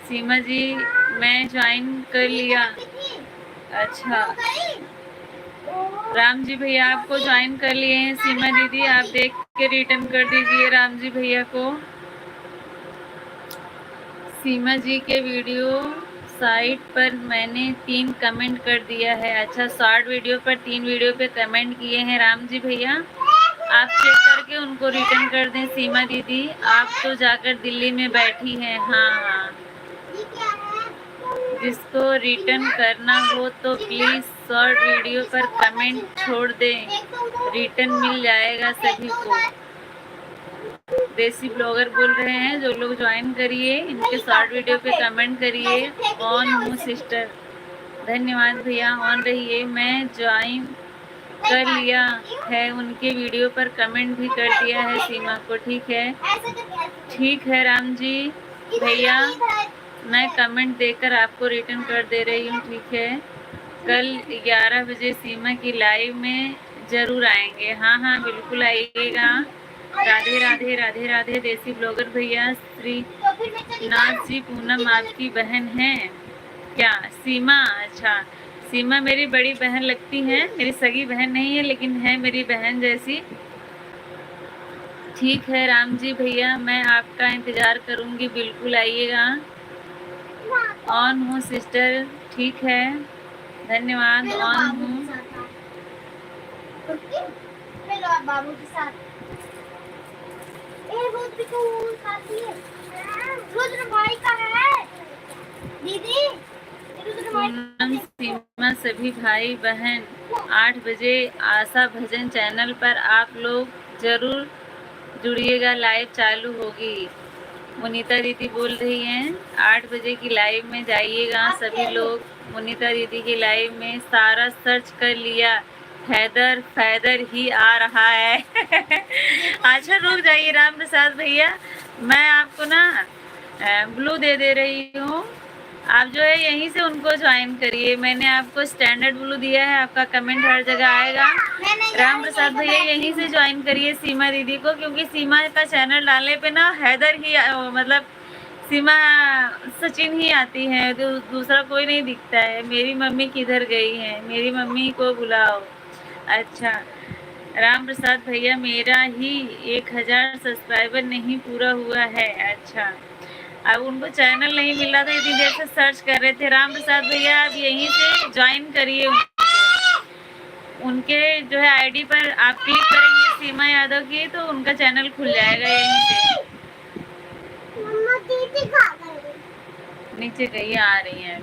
Speaker 1: सीमा जी मैं ज्वाइन कर लिया। अच्छा राम जी भैया आपको ज्वाइन कर लिए हैं। सीमा दीदी आप देख के रिटर्न कर दीजिए राम जी भैया को। सीमा जी के वीडियो साइट पर मैंने 3 कमेंट कर दिया है। अच्छा शॉर्ट वीडियो पर 3 वीडियो पे कमेंट किए हैं राम जी भैया, आप चेक करके उनको रिटर्न कर दें। सीमा दीदी आप तो जाकर दिल्ली में बैठी हैं। हाँ जिसको रिटर्न करना हो तो प्लीज शॉर्ट वीडियो पर कमेंट छोड़ दें, रिटर्न मिल जाएगा सभी को। देसी ब्लॉगर बोल रहे हैं, जो लोग ज्वाइन करिए इनके शॉर्ट वीडियो पे कमेंट करिए। ऑन हूँ सिस्टर, धन्यवाद भैया, ऑन रहिए। मैं ज्वाइन कर लिया है, उनके वीडियो पर कमेंट भी कर दिया है सीमा को। ठीक है, ठीक है राम जी भैया, मैं कमेंट देकर आपको रिटर्न कर दे रही हूँ। ठीक है, कल 11 बजे सीमा की लाइव में ज़रूर आएंगे। हाँ हाँ बिल्कुल आइएगा। राधे राधे राधे राधे देसी ब्लॉगर भैया। श्री नाथ जी पूनम आपकी बहन है क्या? सीमा, अच्छा सीमा मेरी बड़ी बहन लगती है, मेरी सगी बहन नहीं है लेकिन है मेरी बहन जैसी। ठीक है राम जी भैया, मैं आपका इंतज़ार करूँगी, बिल्कुल आइएगा। ऑन हूँ सिस्टर, ठीक है धन्यवाद, ऑन हूँ।
Speaker 2: बाबू के साथ रुद्र भाई का है दीदी।
Speaker 1: पूनम सीमा सभी भाई बहन 8 बजे आशा भजन चैनल पर आप लोग जरूर जुड़िएगा, लाइव चालू होगी। मुनीता दीदी बोल रही हैं 8 बजे की लाइव में जाइएगा सभी लोग। मुनीता दीदी की लाइव में सारा सर्च कर लिया, हैदर फैदर ही आ रहा है। अच्छा रुक जाइए राम प्रसाद भैया, मैं आपको ना ब्लू दे दे रही हूँ, आप जो है यहीं से उनको ज्वाइन करिए। मैंने आपको स्टैंडर्ड ब्लू दिया है, आपका कमेंट हर जगह आएगा। राम प्रसाद भैया यहीं से ज्वाइन करिए सीमा दीदी को, क्योंकि सीमा का चैनल डालने पे ना हैदर ही मतलब सीमा सचिन ही आती है, तो दूसरा कोई नहीं दिखता है। मेरी मम्मी किधर गई है, मेरी मम्मी को बुलाओ। अच्छा राम प्रसाद भैया मेरा ही 1000 सब्सक्राइबर नहीं पूरा हुआ है। अच्छा अब उनको चैनल नहीं मिल रहा था, इतनी देर से सर्च कर रहे थे। राम प्रसाद भैया आप यहीं से ज्वाइन करिए, उनके जो है आईडी पर आप क्लिक करेंगे सीमा यादव की, तो उनका चैनल खुल जाएगा यहीं से। नीचे गई, आ रही हैं,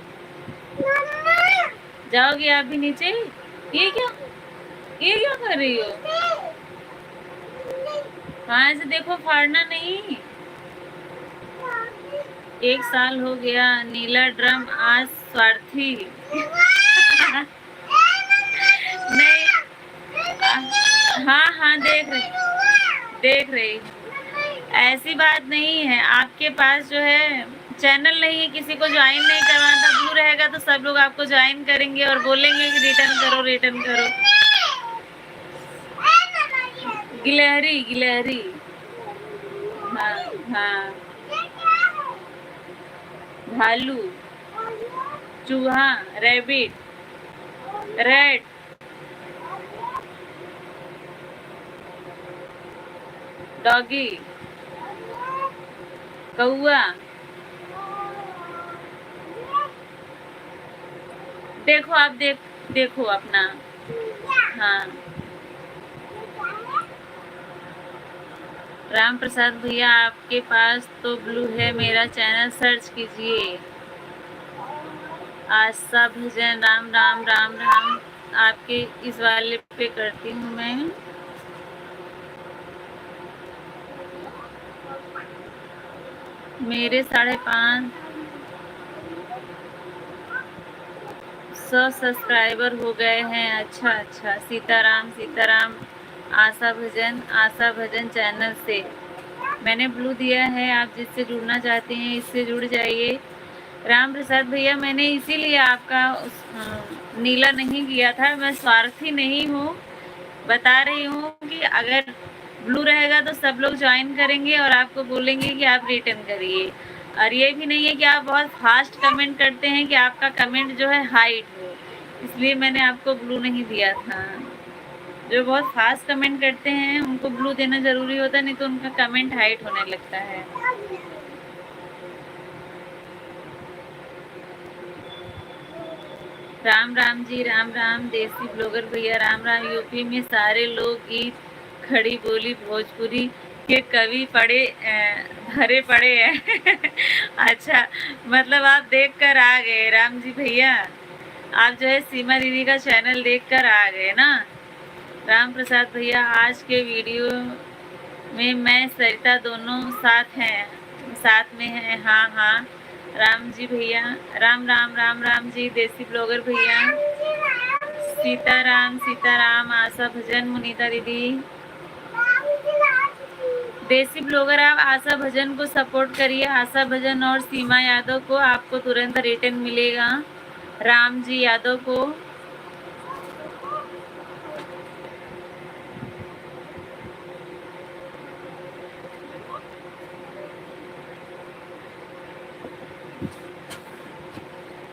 Speaker 1: जाओगी आप भी नीचे? ये क्या कर रही हो? हाँ ऐसे देखो, फाड़ना नहीं। 1 साल हो गया, नीला ड्रम आज स्वार्थी। नहीं हाँ हाँ देख रही ऐसी बात नहीं है, आपके पास जो है चैनल नहीं है, किसी को ज्वाइन नहीं करवाना। ब्लू रहेगा तो सब लोग आपको ज्वाइन करेंगे और बोलेंगे कि रिटर्न करो रिटर्न करो। गिलहरी हाँ हाँ, भालू, चूहा, रैबिट, रेड, डॉगी, कौआ, देखो आप देखो अपना। हाँ, राम प्रसाद भैया आपके पास तो ब्लू है, मेरा चैनल सर्च कीजिए। आशा भजन, राम राम राम राम। आपके इस वाले पे करती हूँ मैं। मेरे 550 सब्सक्राइबर हो गए हैं। अच्छा अच्छा, सीताराम सीताराम। आशा भजन चैनल से मैंने ब्लू दिया है, आप जिससे जुड़ना चाहते हैं इससे जुड़ जाइए। राम प्रसाद भैया, मैंने इसीलिए आपका नीला नहीं किया था, मैं स्वार्थी नहीं हूँ। बता रही हूँ कि अगर ब्लू रहेगा तो सब लोग ज्वाइन करेंगे और आपको बोलेंगे कि आप रिटर्न करिए। और ये भी नहीं है कि आप बहुत फास्ट कमेंट करते हैं कि आपका कमेंट जो है हाइट हो, इसलिए मैंने आपको ब्लू नहीं दिया था। जो बहुत फास्ट कमेंट करते हैं उनको ब्लू देना ज़रूरी होता है, नहीं तो उनका कमेंट हाइट होने लगता है। राम राम जी, राम राम। देसी ब्लॉगर भैया राम राम। यूपी में सारे लोग गीत, खड़ी बोली, भोजपुरी के कवि भरे पड़े हैं। अच्छा, मतलब आप देख कर आ गए राम जी भैया, आप जो है सीमा दीदी का चैनल देख कर आ गए ना। राम प्रसाद भैया, आज के वीडियो में मैं सरिता दोनों साथ में हैं। हाँ हाँ राम जी भैया, राम राम राम राम जी। देसी ब्लॉगर भैया, सीताराम सीताराम। आशा भजन, मुनीता दीदी। देसी ब्लॉगर, आप आशा भजन को सपोर्ट करिए। आशा भजन और सीमा यादव को आपको तुरंत रिटर्न मिलेगा। राम जी यादव को।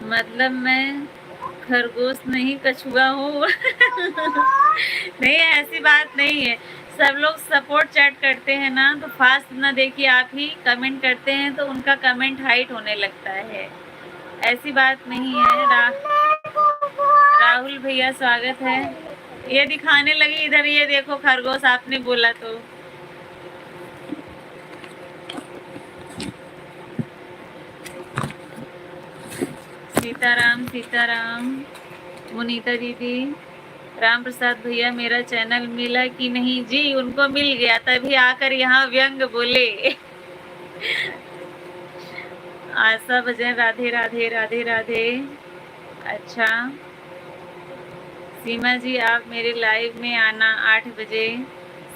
Speaker 1: मतलब मैं खरगोश नहीं, कछुआ हूँ। नहीं, ऐसी बात नहीं है। सब लोग सपोर्ट चैट करते हैं ना, तो फास्ट ना देखिए, आप ही कमेंट करते हैं तो उनका कमेंट हाइट होने लगता है, ऐसी बात नहीं है। राहुल भैया स्वागत है। ये दिखाने लगी इधर, ये देखो खरगोश, आपने बोला तो। सीताराम सीताराम। मुनीता दीदी, राम प्रसाद भैया मेरा चैनल मिला कि नहीं? जी, उनको मिल गया, तभी आकर यहाँ व्यंग बोले। आशा भजन, राधे राधे राधे राधे। अच्छा, सीमा जी आप मेरे लाइव में आना 8 बजे।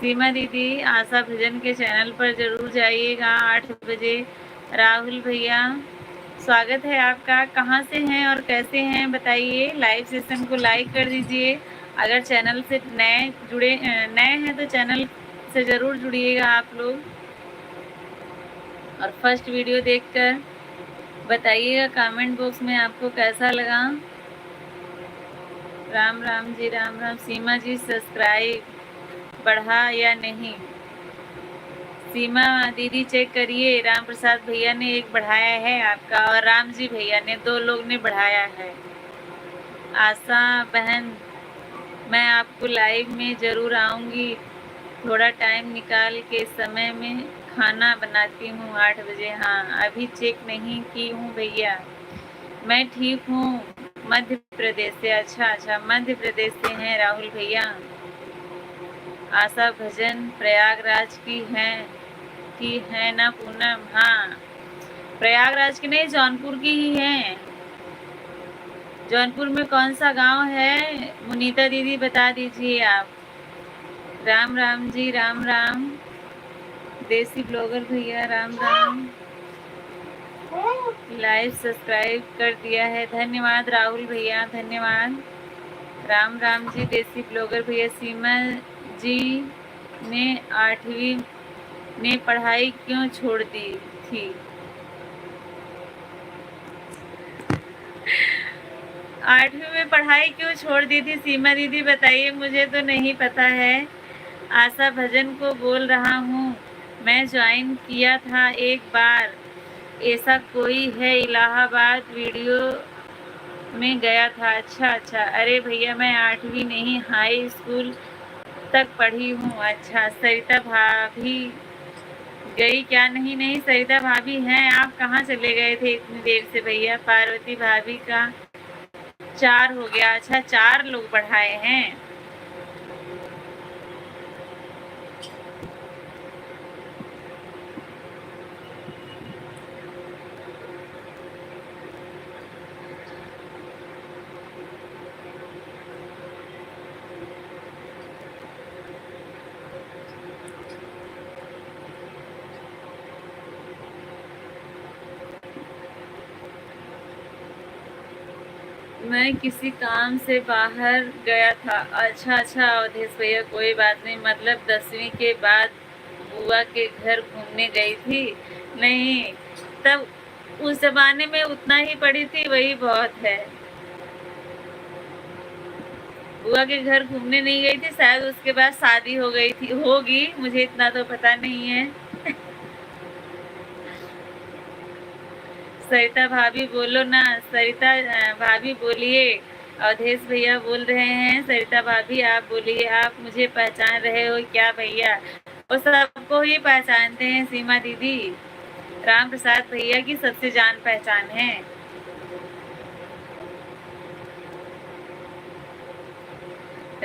Speaker 1: सीमा दीदी, आशा भजन के चैनल पर जरूर जाइएगा 8 बजे। राहुल भैया स्वागत है आपका, कहाँ से हैं और कैसे हैं बताइए। लाइव सेशन को लाइक कर दीजिए। अगर चैनल से नए हैं तो चैनल से ज़रूर जुड़िएगा आप लोग। और फर्स्ट वीडियो देखकर बताइएगा कमेंट बॉक्स में आपको कैसा लगा। राम राम जी, राम राम। सीमा जी, सब्सक्राइब बढ़ा या नहीं? सीमा दीदी चेक करिए, राम प्रसाद भैया ने 1 बढ़ाया है आपका, और राम जी भैया ने, 2 लोग ने बढ़ाया है। आशा बहन, मैं आपको लाइव में ज़रूर आऊँगी, थोड़ा टाइम निकाल के। समय में खाना बनाती हूँ 8 बजे। हाँ, अभी चेक नहीं की हूँ भैया। मैं ठीक हूँ, मध्य प्रदेश से। अच्छा अच्छा, मध्य प्रदेश से हैं राहुल भैया। आशा भजन प्रयागराज की है ना पूनम? हाँ, प्रयागराज की नहीं, जौनपुर की ही है। जौनपुर में कौन सा गांव है मुनीता दीदी बता दीजिए आप। राम राम जी, राम राम। देसी ब्लॉगर भैया राम राम। लाइव सब्सक्राइब कर दिया है, धन्यवाद राहुल भैया, धन्यवाद। राम राम जी। देसी ब्लॉगर भैया, सीमा जी ने 8वीं में पढ़ाई क्यों छोड़ दी थी? 8वीं में पढ़ाई क्यों छोड़ दी थी सीमा दीदी बताइए, मुझे तो नहीं पता है। आशा भजन को बोल रहा हूँ, मैं ज्वाइन किया था एक बार, ऐसा कोई है इलाहाबाद, वीडियो में गया था। अच्छा अच्छा, अरे भैया मैं 8वीं नहीं हाई स्कूल तक पढ़ी हूँ। अच्छा, सरिता भाभी गई क्या? नहीं नहीं, सरिता भाभी हैं। आप कहाँ चले गए थे इतनी देर से भैया? पार्वती भाभी का 4 हो गया। अच्छा, 4 लोग बढ़ाए हैं। मैं किसी काम से बाहर गया था। अच्छा अच्छा अवधेश भैया, कोई बात नहीं। मतलब 10वीं के बाद बुआ के घर घूमने गई थी? नहीं, तब उस जमाने में उतना ही पढ़ी थी, वही बहुत है। बुआ के घर घूमने नहीं गई थी, शायद उसके बाद शादी हो गई थी, होगी, मुझे इतना तो पता नहीं है। सरिता भाभी बोलो ना, सरिता भाभी बोलिए। अवधेश भैया बोल रहे हैं, सरिता भाभी आप बोलिए। आप मुझे पहचान रहे हो क्या भैया? वो सबको ही पहचानते हैं सीमा दीदी, राम प्रसाद भैया की सबसे जान पहचान है।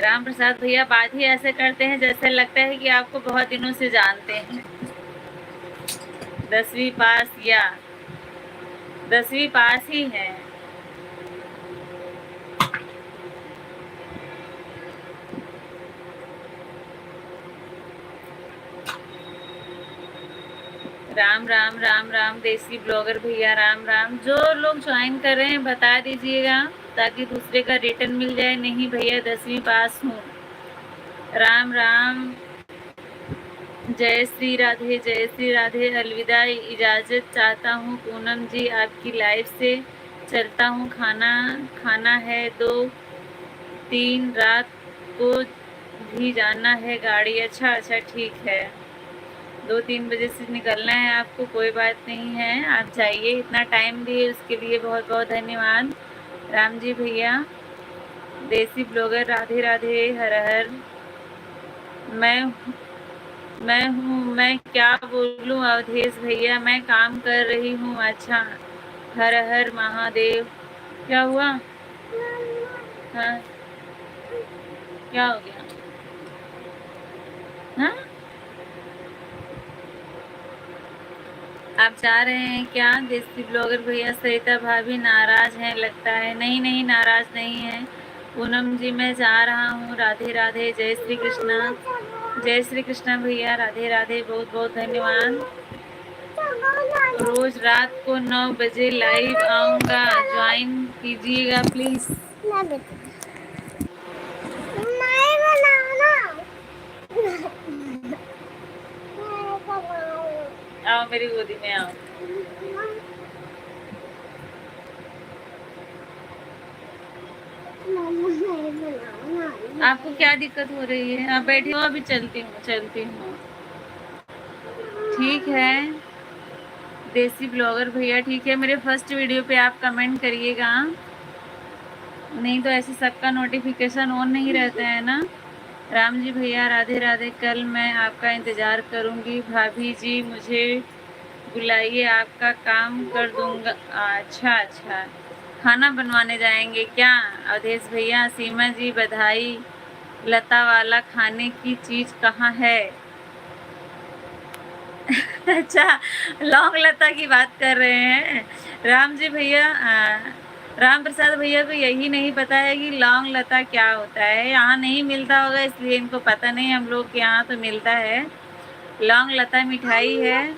Speaker 1: राम प्रसाद भैया बात ही ऐसे करते हैं जैसे लगता है कि आपको बहुत दिनों से जानते हैं। 10वीं पास या 10वीं पास ही है। राम राम राम राम देसी ब्लॉगर भैया, राम राम। जो लोग ज्वाइन कर रहे हैं बता दीजिएगा ताकि दूसरे का रिटर्न मिल जाए। नहीं भैया 10वीं पास हूँ। राम राम, जय श्री राधे, जय श्री राधे। अलविदा, इजाज़त चाहता हूँ पूनम जी, आपकी लाइफ से चलता हूँ। खाना है 2-3, रात को भी जाना है गाड़ी। अच्छा अच्छा ठीक है, 2-3 बजे से निकलना है आपको, कोई बात नहीं है, आप जाइए। इतना टाइम दिए उसके लिए बहुत बहुत धन्यवाद राम जी भैया। देसी ब्लॉगर, राधे राधे, हर हर। मैं क्या बोलूं अवधेश भैया, मैं काम कर रही हूँ। अच्छा, हर हर महादेव। क्या हुआ? हाँ, क्या हो गया? हाँ, आप जा रहे हैं क्या? देसी ब्लॉगर भैया, सरिता भाभी नाराज हैं लगता है। नहीं नहीं, नाराज नहीं है पूनम जी, मैं जा रहा हूँ। राधे राधे, जय श्री कृष्णा, जय श्री कृष्णा भैया, राधे राधे, बहुत बहुत धन्यवाद। रोज रात को 9 बजे लाइव आऊँगा, ज्वाइन कीजिएगा प्लीज। आओ मेरी गोदी में आओ। आपको क्या दिक्कत हो रही है? आप बैठी हो, अभी चलती हूँ। ठीक है देसी ब्लॉगर भैया, ठीक है। मेरे फर्स्ट वीडियो पे आप कमेंट करिएगा, नहीं तो ऐसे सबका नोटिफिकेशन ऑन नहीं रहता है ना। राम जी भैया, राधे राधे। कल मैं आपका इंतज़ार करूँगी। भाभी जी मुझे बुलाइए, आपका काम कर दूँगा। अच्छा अच्छा, खाना बनवाने जाएंगे क्या अवधेश भैया? सीमा जी बधाई। लता वाला खाने की चीज़ कहाँ है? अच्छा, लौंग लता की बात कर रहे हैं राम जी भैया। राम प्रसाद भैया को यही नहीं पता है कि लौंग लता क्या होता है। यहाँ नहीं मिलता होगा इसलिए इनको पता नहीं, हम लोग के यहाँ तो मिलता है। लौंग लता मिठाई है।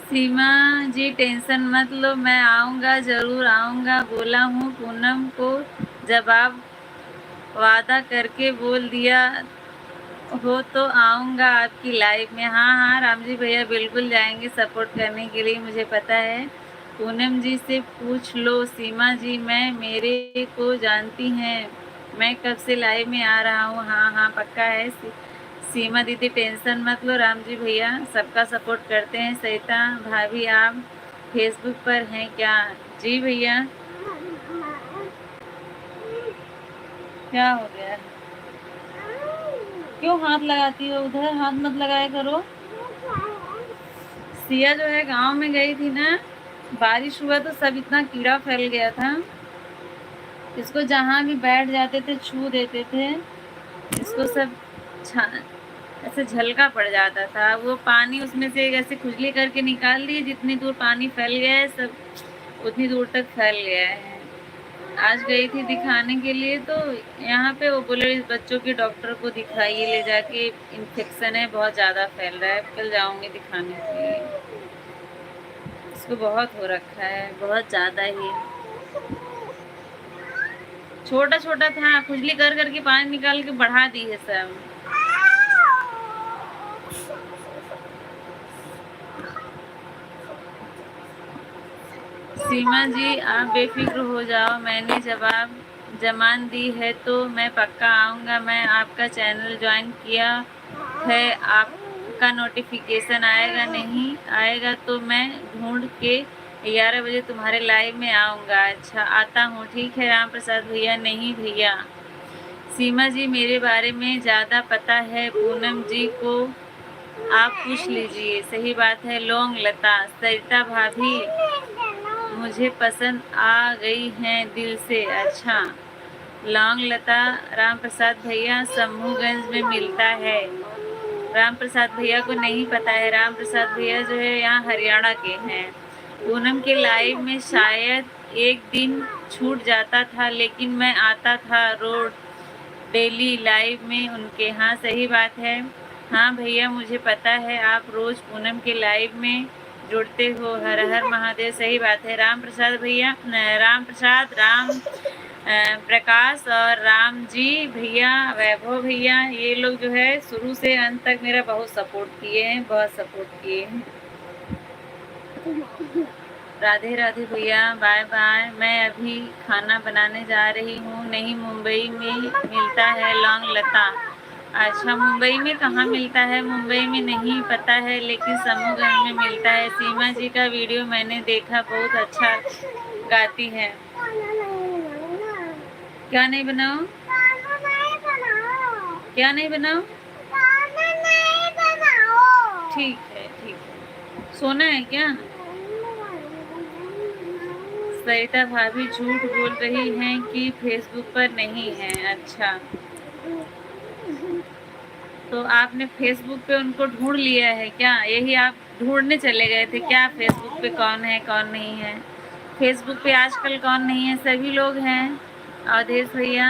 Speaker 1: सीमा जी टेंशन मत लो, मैं आऊँगा, ज़रूर आऊँगा, बोला हूँ पूनम को। जब आप वादा करके बोल दिया हो तो आऊँगा आपकी लाइव में। हाँ हाँ राम जी भैया, बिल्कुल जाएंगे सपोर्ट करने के लिए, मुझे पता है। पूनम जी से पूछ लो सीमा जी, मैं मेरे को जानती हैं, मैं कब से लाइव में आ रहा हूँ। हाँ हाँ पक्का है। सीमा दीदी टेंशन मत लो। राम जी भैया सबका सपोर्ट करते हैं। सरिता भाभी आप फेसबुक पर हैं क्या? जी भैया। क्या हो गया? क्यों हाथ लगाती हो? उधर हाथ मत लगाया करो। सिया जो है गांव में गई थी ना, बारिश हुआ तो सब इतना कीड़ा फैल गया था। इसको जहाँ भी बैठ जाते थे छू देते थे, इसको सब ऐसे झलका पड़ जाता था। वो पानी उसमें से ऐसे खुजली करके निकाल दिए। जितनी दूर पानी फैल गया है सब उतनी दूर तक फैल गया है। आज गई थी दिखाने के लिए तो यहाँ पे वो बोले इस बच्चों के डॉक्टर को दिखाइए ले जाके, इन्फेक्शन है बहुत ज़्यादा फैल रहा है। कल जाऊँगी दिखाने के लिए। इसको बहुत हो रखा है, बहुत ज़्यादा ही। छोटा छोटा था, खुजली कर करके पानी निकाल के बढ़ा दी है सब। सीमा जी आप बेफिक्र हो जाओ, मैंने जमान दी है तो मैं पक्का आऊँगा। मैं आपका चैनल ज्वाइन किया है, आपका नोटिफिकेशन आएगा नहीं आएगा तो मैं ढूंढ के 11 बजे तुम्हारे लाइव में आऊँगा। अच्छा आता हूँ, ठीक है राम प्रसाद भैया। नहीं भैया। सीमा जी मेरे बारे में ज़्यादा पता है, पूनम जी को आप पूछ लीजिए। सही बात है। लौंग लता सरिता भाभी मुझे पसंद आ गई हैं दिल से। अच्छा लौंग लता राम प्रसाद भैया समूहगंज में मिलता है। राम प्रसाद भैया को नहीं पता है। राम प्रसाद भैया जो है यहाँ हरियाणा के हैं। पूनम के लाइव में शायद एक दिन छूट जाता था लेकिन मैं आता था रोज डेली लाइव में उनके। हाँ सही बात है। हाँ भैया मुझे पता है आप रोज पूनम के लाइव में जुड़ते हो। हर हर महादेव। सही बात है। राम प्रसाद भैया, राम प्रसाद, राम प्रकाश और राम जी भैया, वैभव भैया, ये लोग जो है शुरू से अंत तक मेरा बहुत सपोर्ट किए हैं, बहुत सपोर्ट किए हैं। राधे राधे भैया, बाय बाय। मैं अभी खाना बनाने जा रही हूँ। नहीं मुंबई में मिलता है लौंग लता। अच्छा मुंबई में कहाँ मिलता है? मुंबई में नहीं पता है लेकिन समूहगंज में मिलता है। सीमा जी का वीडियो मैंने देखा, बहुत अच्छा गाती है। क्या नहीं बनाओ? क्या नहीं बनाओ? ठीक है ठीक है। सोना है क्या? सरिता भाभी झूठ बोल रही हैं कि फेसबुक पर नहीं है। अच्छा तो आपने फेसबुक पे उनको ढूंढ लिया है क्या? यही आप ढूंढने चले गए थे क्या फेसबुक पे कौन है कौन नहीं है? फेसबुक पे आजकल कौन नहीं है? सभी लोग हैं। अवधेश भैया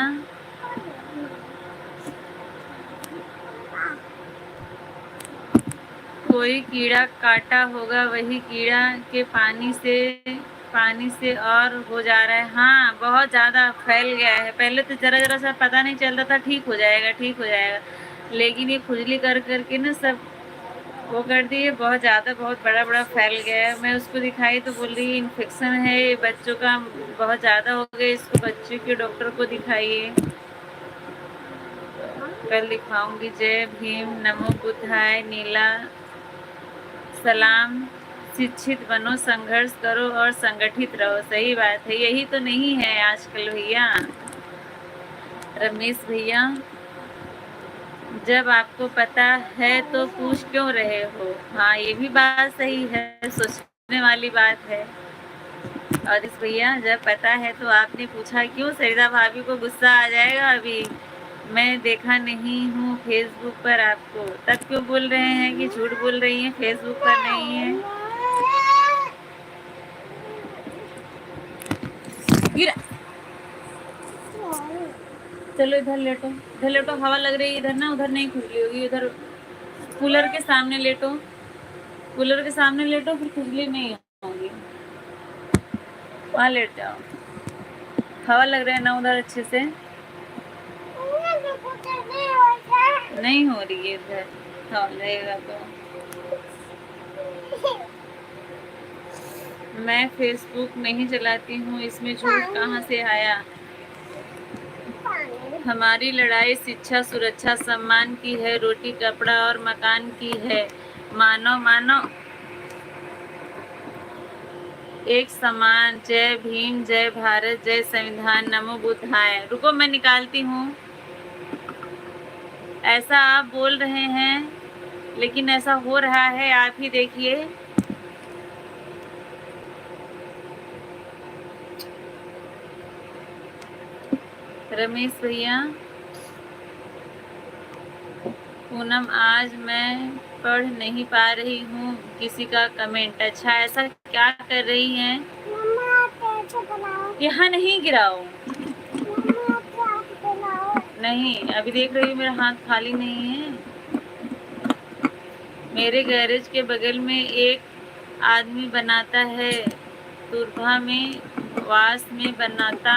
Speaker 1: कोई कीड़ा काटा होगा, वही कीड़ा के पानी से और हो जा रहा है। हाँ बहुत ज़्यादा फैल गया है। पहले तो ज़रा ज़रा सा पता नहीं चलता था, ठीक हो जाएगा ठीक हो जाएगा, लेकिन ये खुजली कर करके ना सब वो कर दिए। बहुत ज़्यादा बहुत बड़ा बड़ा फैल गया है। मैं उसको दिखाई तो बोल रही इन्फेक्शन है ये बच्चों का, बहुत ज़्यादा हो गया, इसको बच्चे के डॉक्टर को दिखाइए। कल दिखाऊंगी। जय भीम, नमो बुद्धाय, नीला सलाम। शिक्षित बनो, संघर्ष करो और संगठित रहो। सही बात है। यही तो नहीं है आजकल भैया। रमेश भैया जब आपको पता है तो पूछ क्यों रहे हो? हाँ ये भी बात सही है, सोचने वाली बात है। और इस भैया जब पता है तो आपने पूछा क्यों? सरिता भाभी को गुस्सा आ जाएगा। अभी मैं देखा नहीं हूँ फेसबुक पर आपको, तब क्यों बोल रहे हैं कि झूठ बोल रही हैं फेसबुक पर नहीं है? गिरा। चलो इधर लेटो, इधर लेटो, हवा लग रही है इधर ना, उधर नहीं खुजली होगी। उधर कूलर के सामने लेटो, कूलर के सामने लेटो, फिर खुजली नहीं होगी। वहाँ लेट जाओ, हवा लग रहा है ना उधर अच्छे से। नहीं हो रही है इधर, हवा लगेगा तो। मैं फेसबुक नहीं चलाती हूँ, इसमें झूठ कहाँ से आया? हमारी लड़ाई शिक्षा सुरक्षा सम्मान की है, रोटी कपड़ा और मकान की है। मानो मानो एक समान। जय भीम, जय भारत, जय संविधान, नमो बुद्धाय। रुको मैं निकालती हूँ। ऐसा आप बोल रहे हैं लेकिन ऐसा हो रहा है, आप ही देखिए। रमेश भैया, पूनम आज मैं पढ़ नहीं पा रही हूँ किसी का कमेंट। अच्छा, ऐसा क्या कर रही हैं? यहाँ नहीं गिराओ। नहीं, अभी देख रही हूँ मेरा हाथ खाली नहीं है। मेरे गैरेज के बगल में एक आदमी बनाता है, तुरभा में वास में बनाता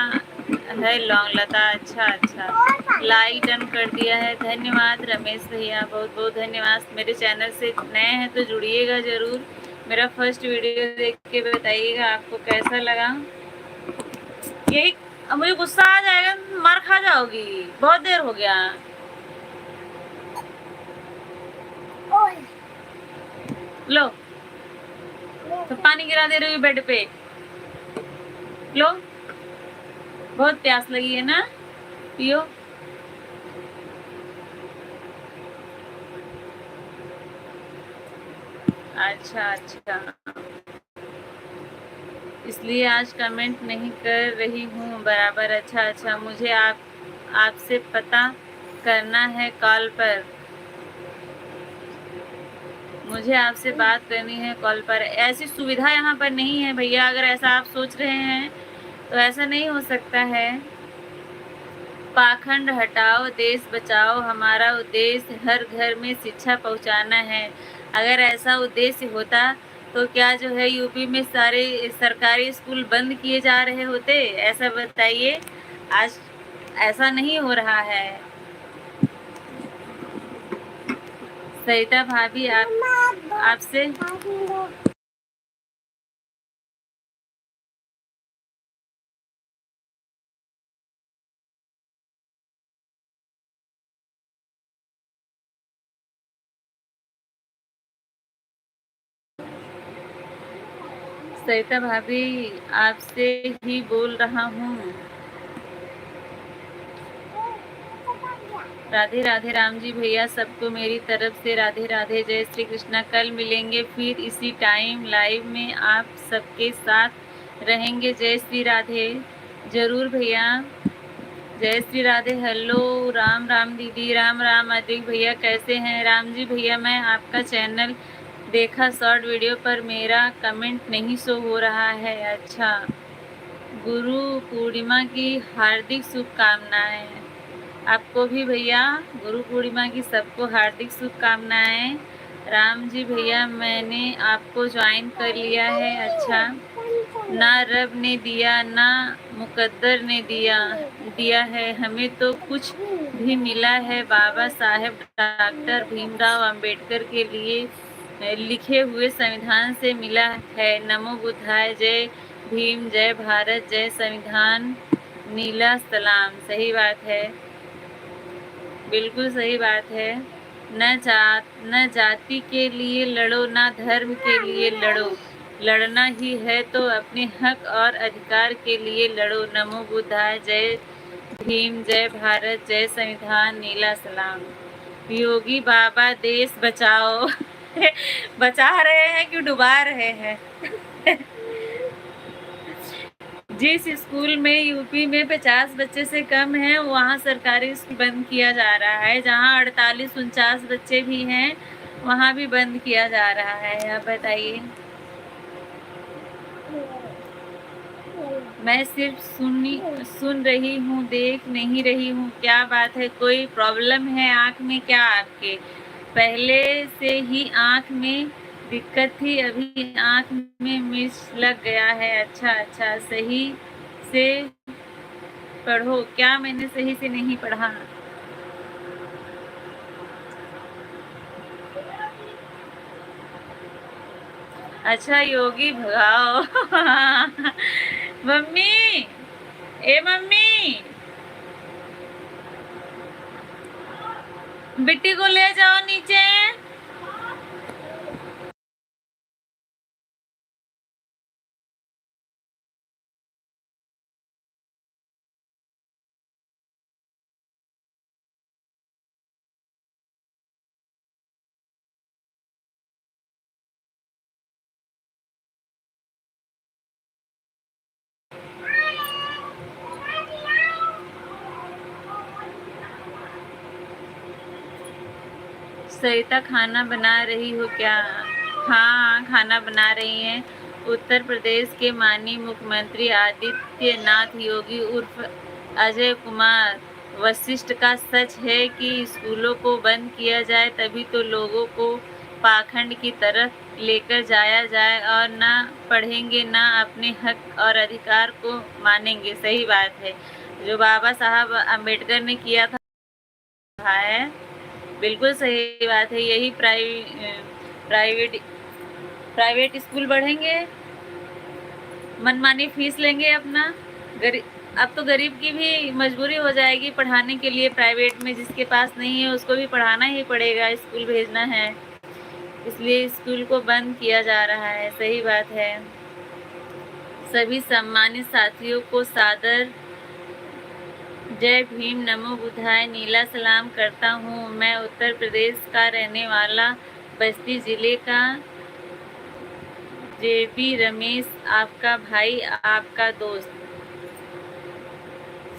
Speaker 1: है लौंग लता। अच्छा अच्छा, लाइक डन कर दिया है, धन्यवाद रमेश भैया, बहुत बहुत धन्यवाद। मेरे चैनल से नए हैं तो जुड़िएगा ज़रूर। मेरा फर्स्ट वीडियो देख के बताइएगा आपको कैसा लगा। यही अब मुझे गुस्सा आ जाएगा, मार खा जाओगी, बहुत देर हो गया। लो तो पानी गिरा दे रही हूँ बेड पे। लो, बहुत प्यास लगी है ना, पियो। अच्छा अच्छा, इसलिए आज कमेंट नहीं कर रही हूँ बराबर। अच्छा अच्छा, मुझे आपसे पता करना है कॉल पर, मुझे आपसे बात करनी है कॉल पर। ऐसी सुविधा यहाँ पर नहीं है भैया, अगर ऐसा आप सोच रहे हैं तो ऐसा नहीं हो सकता है। पाखंड हटाओ, देश बचाओ, हमारा उद्देश्य हर घर में शिक्षा पहुँचाना है। अगर ऐसा उद्देश्य होता तो क्या जो है यूपी में सारे सरकारी स्कूल बंद किए जा रहे होते? ऐसा बताइए, आज ऐसा नहीं हो रहा है। सरिता भाभी, आपसे सरिता भाभी आपसे ही बोल रहा हूँ। राधे राधे राम जी भैया, सबको मेरी तरफ से राधे राधे, जय श्री कृष्णा। कल मिलेंगे फिर इसी टाइम लाइव में, आप सबके साथ रहेंगे। जय श्री राधे। जरूर भैया, जय श्री राधे। हेलो राम राम दीदी, राम राम अधिक भैया, कैसे हैं? राम जी भैया, मैं आपका चैनल देखा शॉर्ट वीडियो पर, मेरा कमेंट नहीं शो हो रहा है। अच्छा, गुरु पूर्णिमा की हार्दिक शुभकामनाएं। आपको भी भैया गुरु पूर्णिमा की सबको हार्दिक शुभकामनाएं। राम जी भैया, मैंने आपको ज्वाइन कर लिया है। अच्छा, ना रब ने दिया ना मुकद्दर ने दिया है, हमें तो कुछ भी मिला है बाबा साहेब डॉक्टर भीमराव अंबेडकर के लिए लिखे हुए संविधान से मिला है। नमो बुद्धाय, जय भीम, जय भारत, जय संविधान, नीला सलाम। सही बात है, बिल्कुल सही बात है। न जाति के लिए लड़ो, ना धर्म के लिए लड़ो, लड़ना ही है तो अपने हक और अधिकार के लिए लड़ो। नमो बुद्धाय, जय भीम, जय भारत, जय संविधान, नीला सलाम। योगी बाबा देश बचाओ। बचा रहे हैं कि डुबा रहे हैं? जिस स्कूल में यूपी में 50 बच्चे से कम हैं वहाँ सरकारी स्कूल बंद किया जा रहा है। जहाँ 48-49 बच्चे भी हैं वहाँ भी बंद किया जा रहा है। आप बताइए। मैं सिर्फ सुन रही हूँ, देख नहीं रही हूँ। क्या बात है, कोई प्रॉब्लम है आँख में क्या आपके? पहले से ही आँख में दिक्कत थी, अभी आँख में मिर्च लग गया है। अच्छा अच्छा, सही से पढ़ो। क्या मैंने सही से नहीं पढ़ा? अच्छा, योगी भगाओ। मम्मी, ए मम्मी, बिट्टी को ले जाओ नीचे। सरिता खाना बना रही हो क्या? हाँ, खाना बना रही हैं। उत्तर प्रदेश के माननीय मुख्यमंत्री आदित्यनाथ योगी उर्फ अजय कुमार वशिष्ठ का सच है कि स्कूलों को बंद किया जाए तभी तो लोगों को पाखंड की तरफ लेकर जाया जाए और ना पढ़ेंगे ना अपने हक और अधिकार को मानेंगे। सही बात है, जो बाबा साहब अम्बेडकर ने किया था है, बिल्कुल सही बात है। यही प्राइवेट प्राइवेट स्कूल बढ़ेंगे, मनमानी फीस लेंगे अपना। अब तो गरीब की भी मजबूरी हो जाएगी पढ़ाने के लिए प्राइवेट में, जिसके पास नहीं है उसको भी पढ़ाना ही पड़ेगा, स्कूल भेजना है, इसलिए स्कूल को बंद किया जा रहा है। सही बात है। सभी सम्मानित साथियों को सादर जय भीम, नमो बुद्धाय, नीला सलाम करता हूँ। मैं उत्तर प्रदेश का रहने वाला बस्ती जिले का जेबी रमेश, आपका भाई, आपका दोस्त।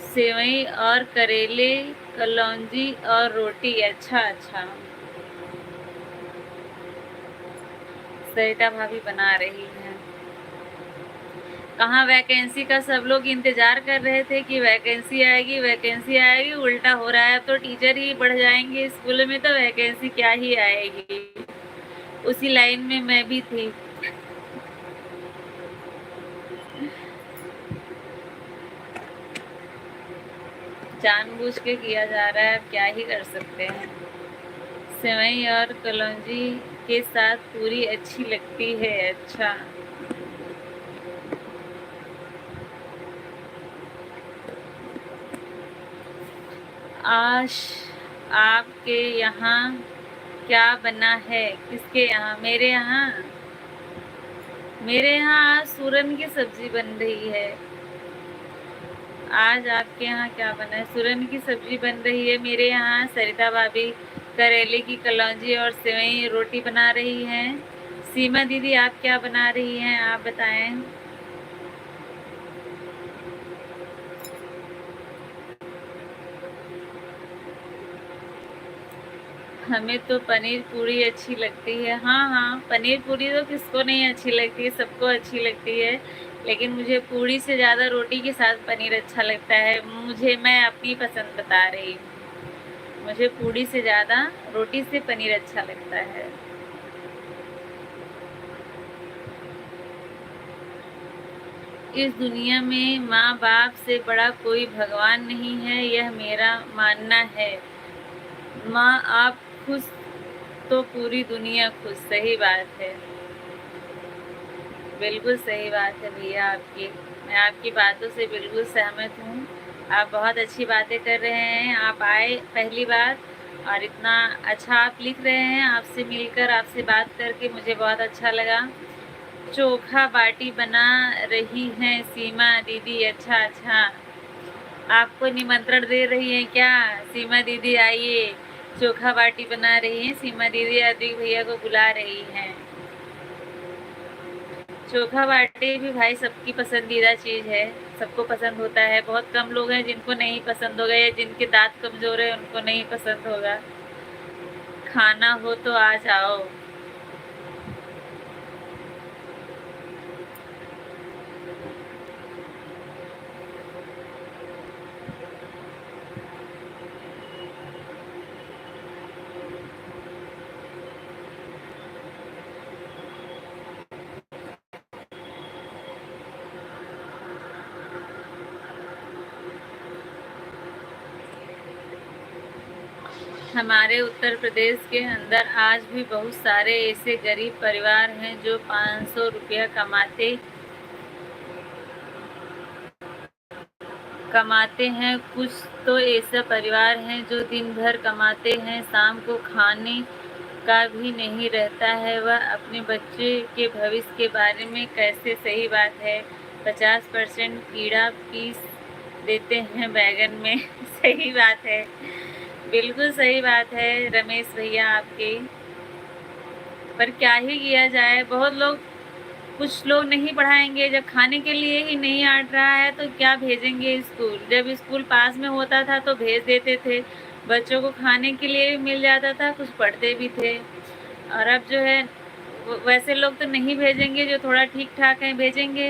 Speaker 1: सेवई और करेले, कलौंजी और रोटी। अच्छा अच्छा, सरिता भाभी बना रही है। कहाँ वैकेंसी का सब लोग इंतजार कर रहे थे कि वैकेंसी आएगी वैकेंसी आएगी, उल्टा हो रहा है। अब तो टीचर ही बढ़ जाएंगे स्कूल में, तो वैकेंसी क्या ही आएगी। उसी लाइन में मैं भी थी। जानबूझ के किया जा रहा है, अब क्या ही कर सकते हैं। सेवई और कलौंजी के साथ पूरी अच्छी लगती है। अच्छा, आज आपके यहाँ क्या बना है? किसके यहाँ? मेरे यहाँ। मेरे यहाँ आज सूरन की सब्जी बन रही है। आज आपके यहाँ क्या बना है? सूरन की सब्जी बन रही है मेरे यहाँ। सरिता भाभी करेले की कलौंजी और सेवई रोटी बना रही हैं। सीमा दीदी आप क्या बना रही हैं, आप बताएं। हमें तो पनीर पूरी अच्छी लगती है। हाँ हाँ, पनीर पूरी तो किसको नहीं अच्छी लगती है, सबको अच्छी लगती है, लेकिन मुझे पूरी से ज़्यादा रोटी के साथ पनीर अच्छा लगता है। मैं अपनी पसंद बता रही हूँ, मुझे पूरी से ज़्यादा रोटी से पनीर अच्छा लगता है। इस दुनिया में माँ बाप से बड़ा कोई भगवान नहीं है, यह मेरा मानना है। माँ आप खुश तो पूरी दुनिया खुश। सही बात है, बिल्कुल सही बात है भैया आपकी। मैं आपकी बातों से बिल्कुल सहमत हूँ। आप बहुत अच्छी बातें कर रहे हैं। आप आए पहली बार और इतना अच्छा आप लिख रहे हैं। आपसे मिलकर, आपसे बात करके मुझे बहुत अच्छा लगा। चोखा बाटी बना रही हैं सीमा दीदी। अच्छा अच्छा, आपको निमंत्रण दे रही हैं क्या? सीमा दीदी आइए, चोखा बाटी बना रही हैं सीमा दीदी, अद्विक भैया को बुला रही हैं। चोखा बाटी भी भाई सबकी पसंदीदा चीज़ है, सबको पसंद होता है। बहुत कम लोग हैं जिनको नहीं पसंद होगा, या जिनके दांत कमज़ोर है उनको नहीं पसंद होगा। खाना हो तो आ जाओ। हमारे उत्तर प्रदेश के अंदर आज भी बहुत सारे ऐसे गरीब परिवार हैं जो 500 रुपया कमाते हैं, कुछ तो ऐसा परिवार हैं जो दिन भर कमाते हैं, शाम को खाने का भी नहीं रहता है। वह अपने बच्चे के भविष्य के बारे में कैसे? सही बात है। 50% कीड़ा पीस देते हैं बैगन में। सही बात है, बिल्कुल सही बात है रमेश भैया आपके। पर क्या ही किया जाए, बहुत लोग, कुछ लोग नहीं पढ़ाएंगे। जब खाने के लिए ही नहीं आट रहा है तो क्या भेजेंगे स्कूल? जब स्कूल पास में होता था तो भेज देते थे, बच्चों को खाने के लिए भी मिल जाता था, कुछ पढ़ते भी थे। और अब जो है वैसे लोग तो नहीं भेजेंगे, जो थोड़ा ठीक ठाक है भेजेंगे।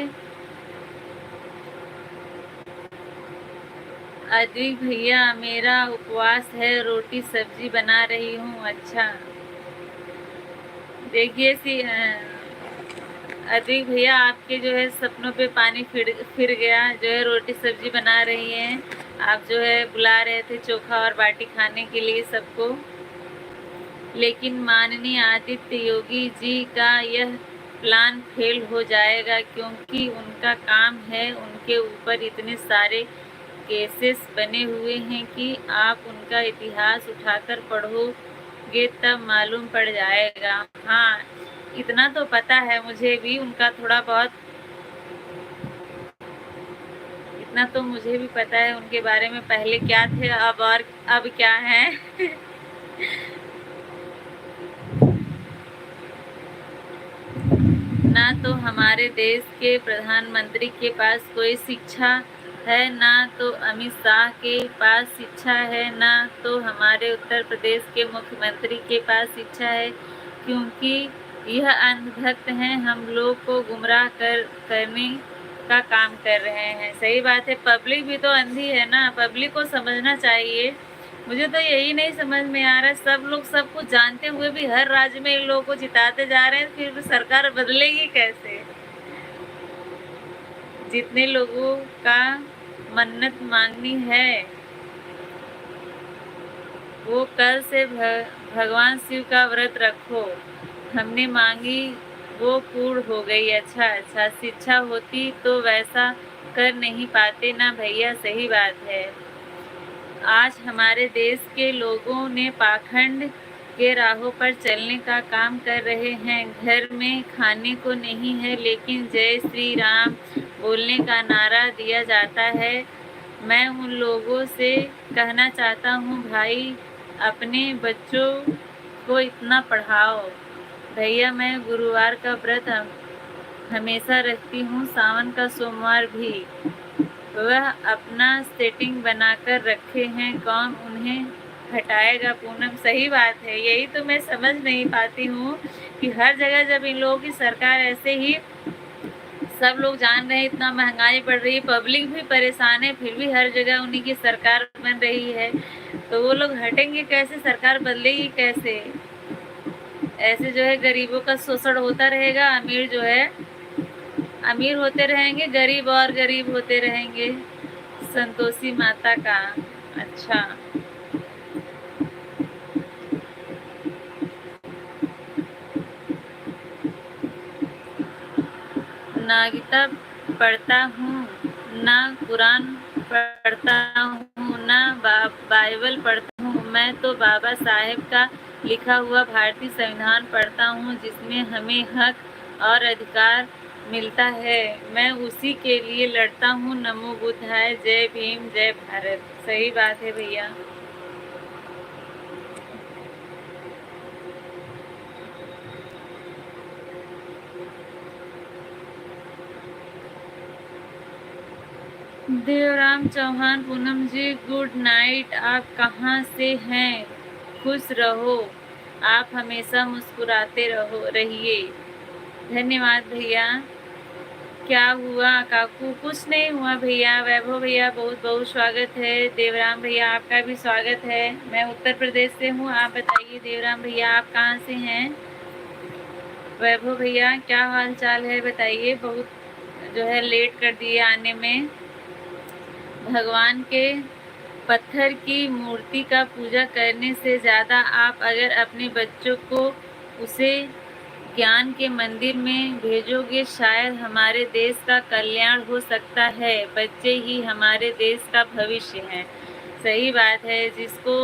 Speaker 1: अद्विक भैया मेरा उपवास है, रोटी सब्जी बना रही हूँ। अच्छा, देखिए अद्विक भैया आपके जो है सपनों पे पानी फिर गया। जो है रोटी सब्जी बना रही हैं आप, जो है बुला रहे थे चोखा और बाटी खाने के लिए सबको। लेकिन माननीय आदित्य योगी जी का यह प्लान फेल हो जाएगा, क्योंकि उनका काम है, उनके ऊपर इतने सारे केसेस बने हुए हैं कि आप उनका इतिहास उठाकर पढ़ोगे तब मालूम पड़ जाएगा। हाँ, इतना तो पता है मुझे भी, उनका थोड़ा बहुत, इतना तो मुझे भी पता है उनके बारे में, पहले क्या थे अब क्या है। ना तो हमारे देश के प्रधानमंत्री के पास कोई शिक्षा है, ना तो अमित शाह के पास शिक्षा है, ना तो हमारे उत्तर प्रदेश के मुख्यमंत्री के पास शिक्षा है, क्योंकि यह अंधभक्त हैं, हम लोग को गुमराह करने का काम कर रहे हैं। सही बात है, पब्लिक भी तो अंधी है ना, पब्लिक को समझना चाहिए। मुझे तो यही नहीं समझ में आ रहा है, सब लोग सब कुछ जानते हुए भी हर राज्य में इन लोगों को जिताते जा रहे हैं, फिर सरकार बदलेगी कैसे? जितने लोगों का मन्नत मांगनी है वो कल से भगवान शिव का व्रत रखो। हमने मांगी वो पूर्ण हो गई। अच्छा, शिक्षा होती तो वैसा कर नहीं पाते ना भैया। सही बात है। आज हमारे देश के लोगों ने पाखंड के राहों पर चलने का काम कर रहे हैं। घर में खाने को नहीं है, लेकिन जय श्री राम बोलने का नारा दिया जाता है। मैं उन लोगों से कहना चाहता हूँ, भाई अपने बच्चों को इतना पढ़ाओ। भैया मैं गुरुवार का व्रत हमेशा रखती हूँ, सावन का सोमवार भी। वह अपना सेटिंग बनाकर रखे हैं, कौन उन्हें हटाएगा? पूनम सही बात है, यही तो मैं समझ नहीं पाती हूँ कि हर जगह जब इन लोगों की सरकार ऐसे ही, सब लोग जान रहे हैं इतना महंगाई बढ़ रही है, पब्लिक भी परेशान है, फिर भी हर जगह उन्हीं की सरकार बन रही है, तो वो लोग हटेंगे कैसे? सरकार बदलेगी कैसे? ऐसे जो है गरीबों का शोषण होता रहेगा, अमीर जो है अमीर होते रहेंगे, गरीब और गरीब होते रहेंगे। संतोषी माता का। अच्छा, ना गीता पढ़ता हूँ, ना कुरान पढ़ता हूँ, ना बाइबल पढ़ता हूँ। मैं तो बाबा साहेब का लिखा हुआ भारतीय संविधान पढ़ता हूँ, जिसमें हमें हक और अधिकार मिलता है। मैं उसी के लिए लड़ता हूँ। नमो बुद्धाय, जय भीम, जय भारत। सही बात है भैया। देवराम चौहान, पूनम जी गुड नाइट। आप कहाँ से हैं? खुश रहो, आप हमेशा मुस्कुराते रहिए। धन्यवाद भैया। क्या हुआ काकू? कुछ नहीं हुआ भैया। वैभव भैया बहुत बहुत स्वागत है। देवराम भैया आपका भी स्वागत है। मैं उत्तर प्रदेश से हूँ, आप बताइए देवराम भैया आप कहाँ से हैं? वैभव भैया क्या हाल चाल है बताइए। बहुत जो है लेट कर दिए आने में। भगवान के पत्थर की मूर्ति का पूजा करने से ज़्यादा आप अगर अपने बच्चों को उसे ज्ञान के मंदिर में भेजोगे, शायद हमारे देश का कल्याण हो सकता है। बच्चे ही हमारे देश का भविष्य हैं। सही बात है। जिसको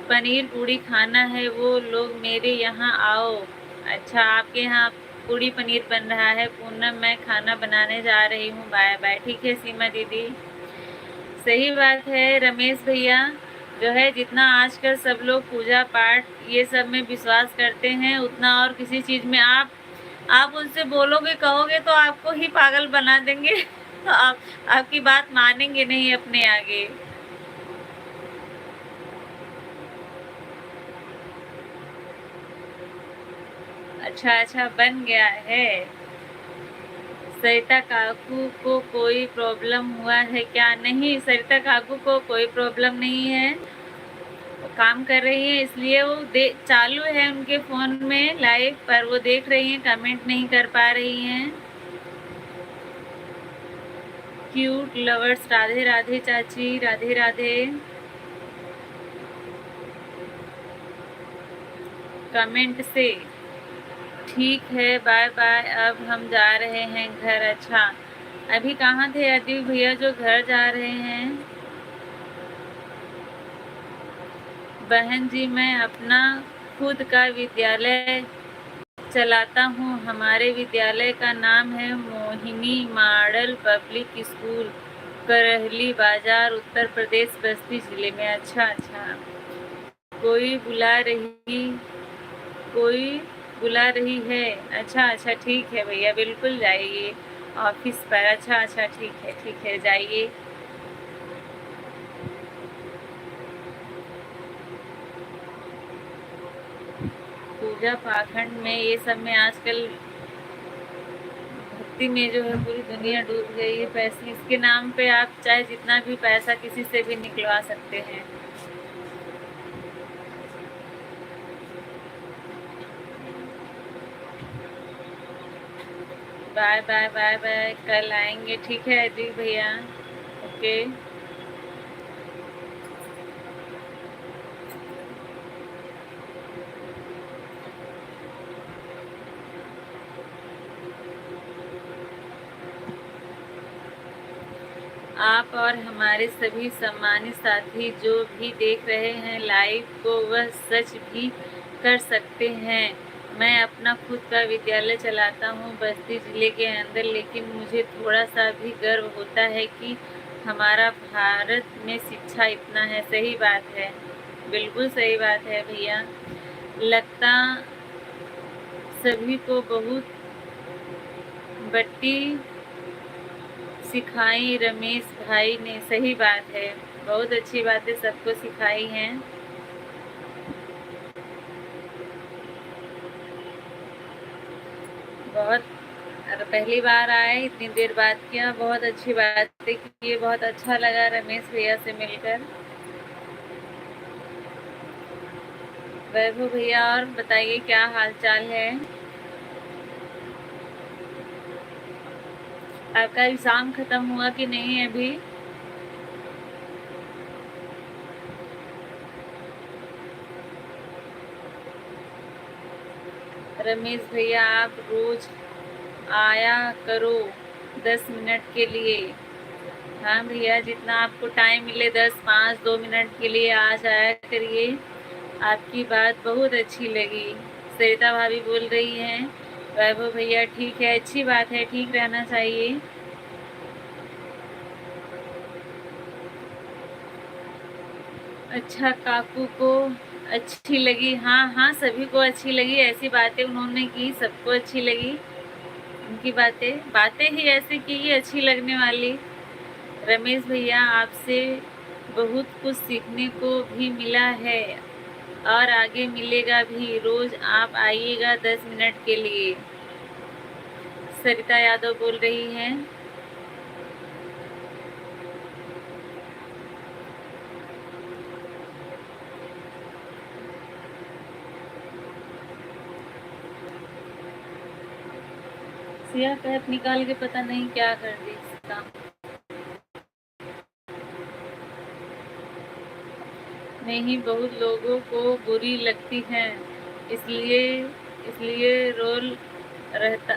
Speaker 1: पनीर पूड़ी खाना है वो लोग मेरे यहाँ आओ। अच्छा, आपके यहाँ पूड़ी पनीर बन रहा है। पूनम, मैं खाना बनाने जा रही हूँ, बाय बाय। ठीक है सीमा दीदी, सही बात है। रमेश भैया, जो है जितना आजकल सब लोग पूजा पाठ ये सब में विश्वास करते हैं, उतना और किसी चीज़ में आप उनसे बोलोगे, कहोगे तो आपको ही पागल बना देंगे। तो आपकी बात मानेंगे नहीं अपने आगे। अच्छा, बन गया है। सरिता काकू को कोई प्रॉब्लम हुआ है क्या? नहीं, सरिता काकू को कोई प्रॉब्लम नहीं है। काम कर रही है इसलिए वो चालू है उनके फ़ोन में लाइव, पर वो देख रही हैं, कमेंट नहीं कर पा रही हैं। क्यूट लवर्स, राधे राधे चाची, राधे राधे। कमेंट से ठीक है, बाय बाय, अब हम जा रहे हैं घर। अच्छा, अभी कहाँ थे अदीब भैया जो घर जा रहे हैं? बहन जी, मैं अपना खुद का विद्यालय चलाता हूँ। हमारे विद्यालय का नाम है मोहिनी मॉडल पब्लिक स्कूल, करहली बाजार, उत्तर प्रदेश, बस्ती जिले में। अच्छा, कोई बुला रही है। अच्छा, ठीक है भैया, बिल्कुल जाइए ऑफिस पर। अच्छा, ठीक है, जाइए। पूजा पाखंड में ये सब में आजकल भक्ति में जो है पूरी दुनिया डूब गई है। पैसे इसके नाम पे आप चाहे जितना भी पैसा किसी से भी निकलवा सकते हैं। बाय बाय बाय बाय, कल आएंगे। ठीक है अदीब भैया, ओके। आप और हमारे सभी सम्मानित साथी जो भी देख रहे हैं लाइव को, वह सच भी कर सकते हैं। मैं अपना खुद का विद्यालय चलाता हूँ बस्ती जिले के अंदर, लेकिन मुझे थोड़ा सा भी गर्व होता है कि हमारा भारत में शिक्षा इतना है। सही बात है, बिल्कुल सही बात है भैया। लगता सभी को बहुत बट्टी सिखाई रमेश भाई ने। सही बात है, बहुत अच्छी बातें सबको सिखाई हैं। बहुत पहली बार आए, इतनी देर बात किया, बहुत अच्छी बातें की, बहुत अच्छा लगा रमेश भैया से मिलकर। वैभव भैया, और बताइए क्या हाल चाल है? आपका एग्ज़ाम ख़त्म हुआ कि नहीं अभी? रमेश भैया, आप रोज़ आया करो 10 मिनट के लिए। हाँ भैया, जितना आपको टाइम मिले, 10-5-2 मिनट के लिए आ जाया करिए। आपकी बात बहुत अच्छी लगी, सरिता भाभी बोल रही हैं। वैभव भैया, ठीक है, अच्छी बात है, ठीक रहना चाहिए। अच्छा, काकू को अच्छी लगी। हाँ, सभी को अच्छी लगी। ऐसी बातें उन्होंने की, सबको अच्छी लगी उनकी बातें ही ऐसी की अच्छी लगने वाली। रमेश भैया, आपसे बहुत कुछ सीखने को भी मिला है और आगे मिलेगा भी। रोज़ आप आइएगा 10 मिनट के लिए। सरिता यादव बोल रही हैं। सिया कैप निकाल के पता नहीं क्या कर दी इसका। नहीं, बहुत लोगों को बुरी लगती हैं, इसलिए इसलिए रोल रहता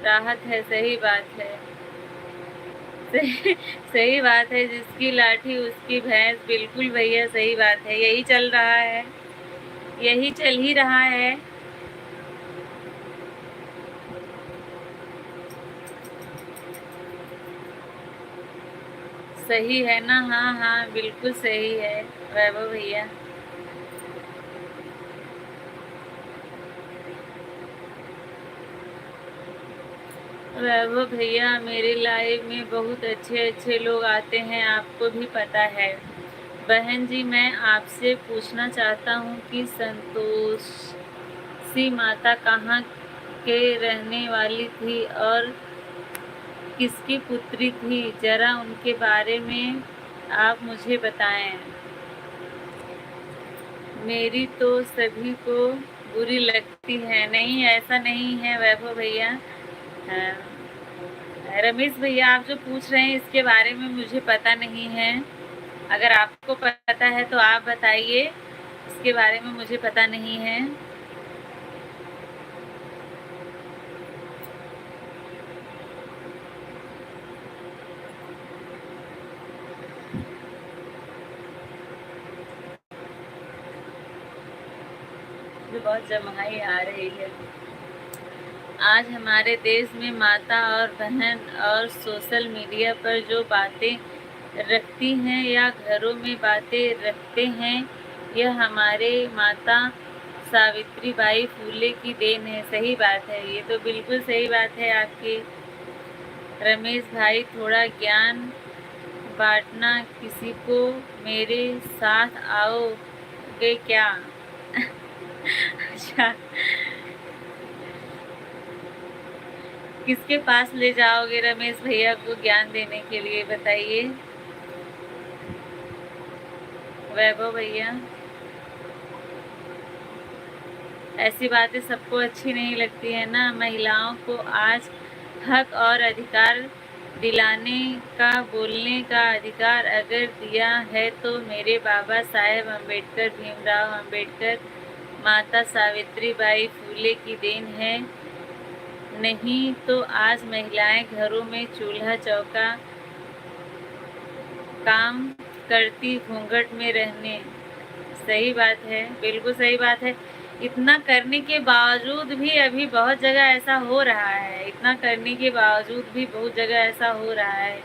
Speaker 1: राहत है। सही बात है, सही बात है, जिसकी लाठी उसकी भैंस। बिल्कुल भैया सही बात है, यही चल रहा है, यही चल ही रहा है। सही है ना? हाँ हाँ बिल्कुल सही है वैभव भैया। वैभव भैया, मेरे लाइफ में बहुत अच्छे अच्छे लोग आते हैं, आपको भी पता है। बहन जी, मैं आपसे पूछना चाहता हूँ कि संतोषी माता कहाँ के रहने वाली थी और किसकी पुत्री थी? जरा उनके बारे में आप मुझे बताएं। मेरी तो सभी को बुरी लगती है। नहीं, ऐसा नहीं है वैभव भैया। रमेश भैया, आप जो पूछ रहे हैं इसके बारे में मुझे पता नहीं है। अगर आपको पता है तो आप बताइए, इसके बारे में मुझे पता नहीं है। मुझे बहुत जमहाई आ रही है। आज हमारे देश में माता और बहन और सोशल मीडिया पर जो बातें रखती हैं या घरों में बातें रखते हैं, यह हमारे माता सावित्री बाई फूले की देन है। सही बात है, ये तो बिल्कुल सही बात है आपकी। रमेश भाई, थोड़ा ज्ञान बांटना किसी को। मेरे साथ आओगे क्या? अच्छा, किसके पास ले जाओगे रमेश भैया को ज्ञान देने के लिए, बताइए वैभव भैया। ऐसी बातें सबको अच्छी नहीं लगती है ना। महिलाओं को आज हक और अधिकार दिलाने का, बोलने का अधिकार अगर दिया है तो मेरे बाबा साहेब अम्बेडकर, भीमराव अम्बेडकर, माता सावित्री बाई फूले की देन है। नहीं तो आज महिलाएं घरों में चूल्हा चौका काम करती, घूंघट में रहने। सही बात है, बिल्कुल सही बात है। इतना करने के बावजूद भी अभी बहुत जगह ऐसा हो रहा है, इतना करने के बावजूद भी बहुत जगह ऐसा हो रहा है।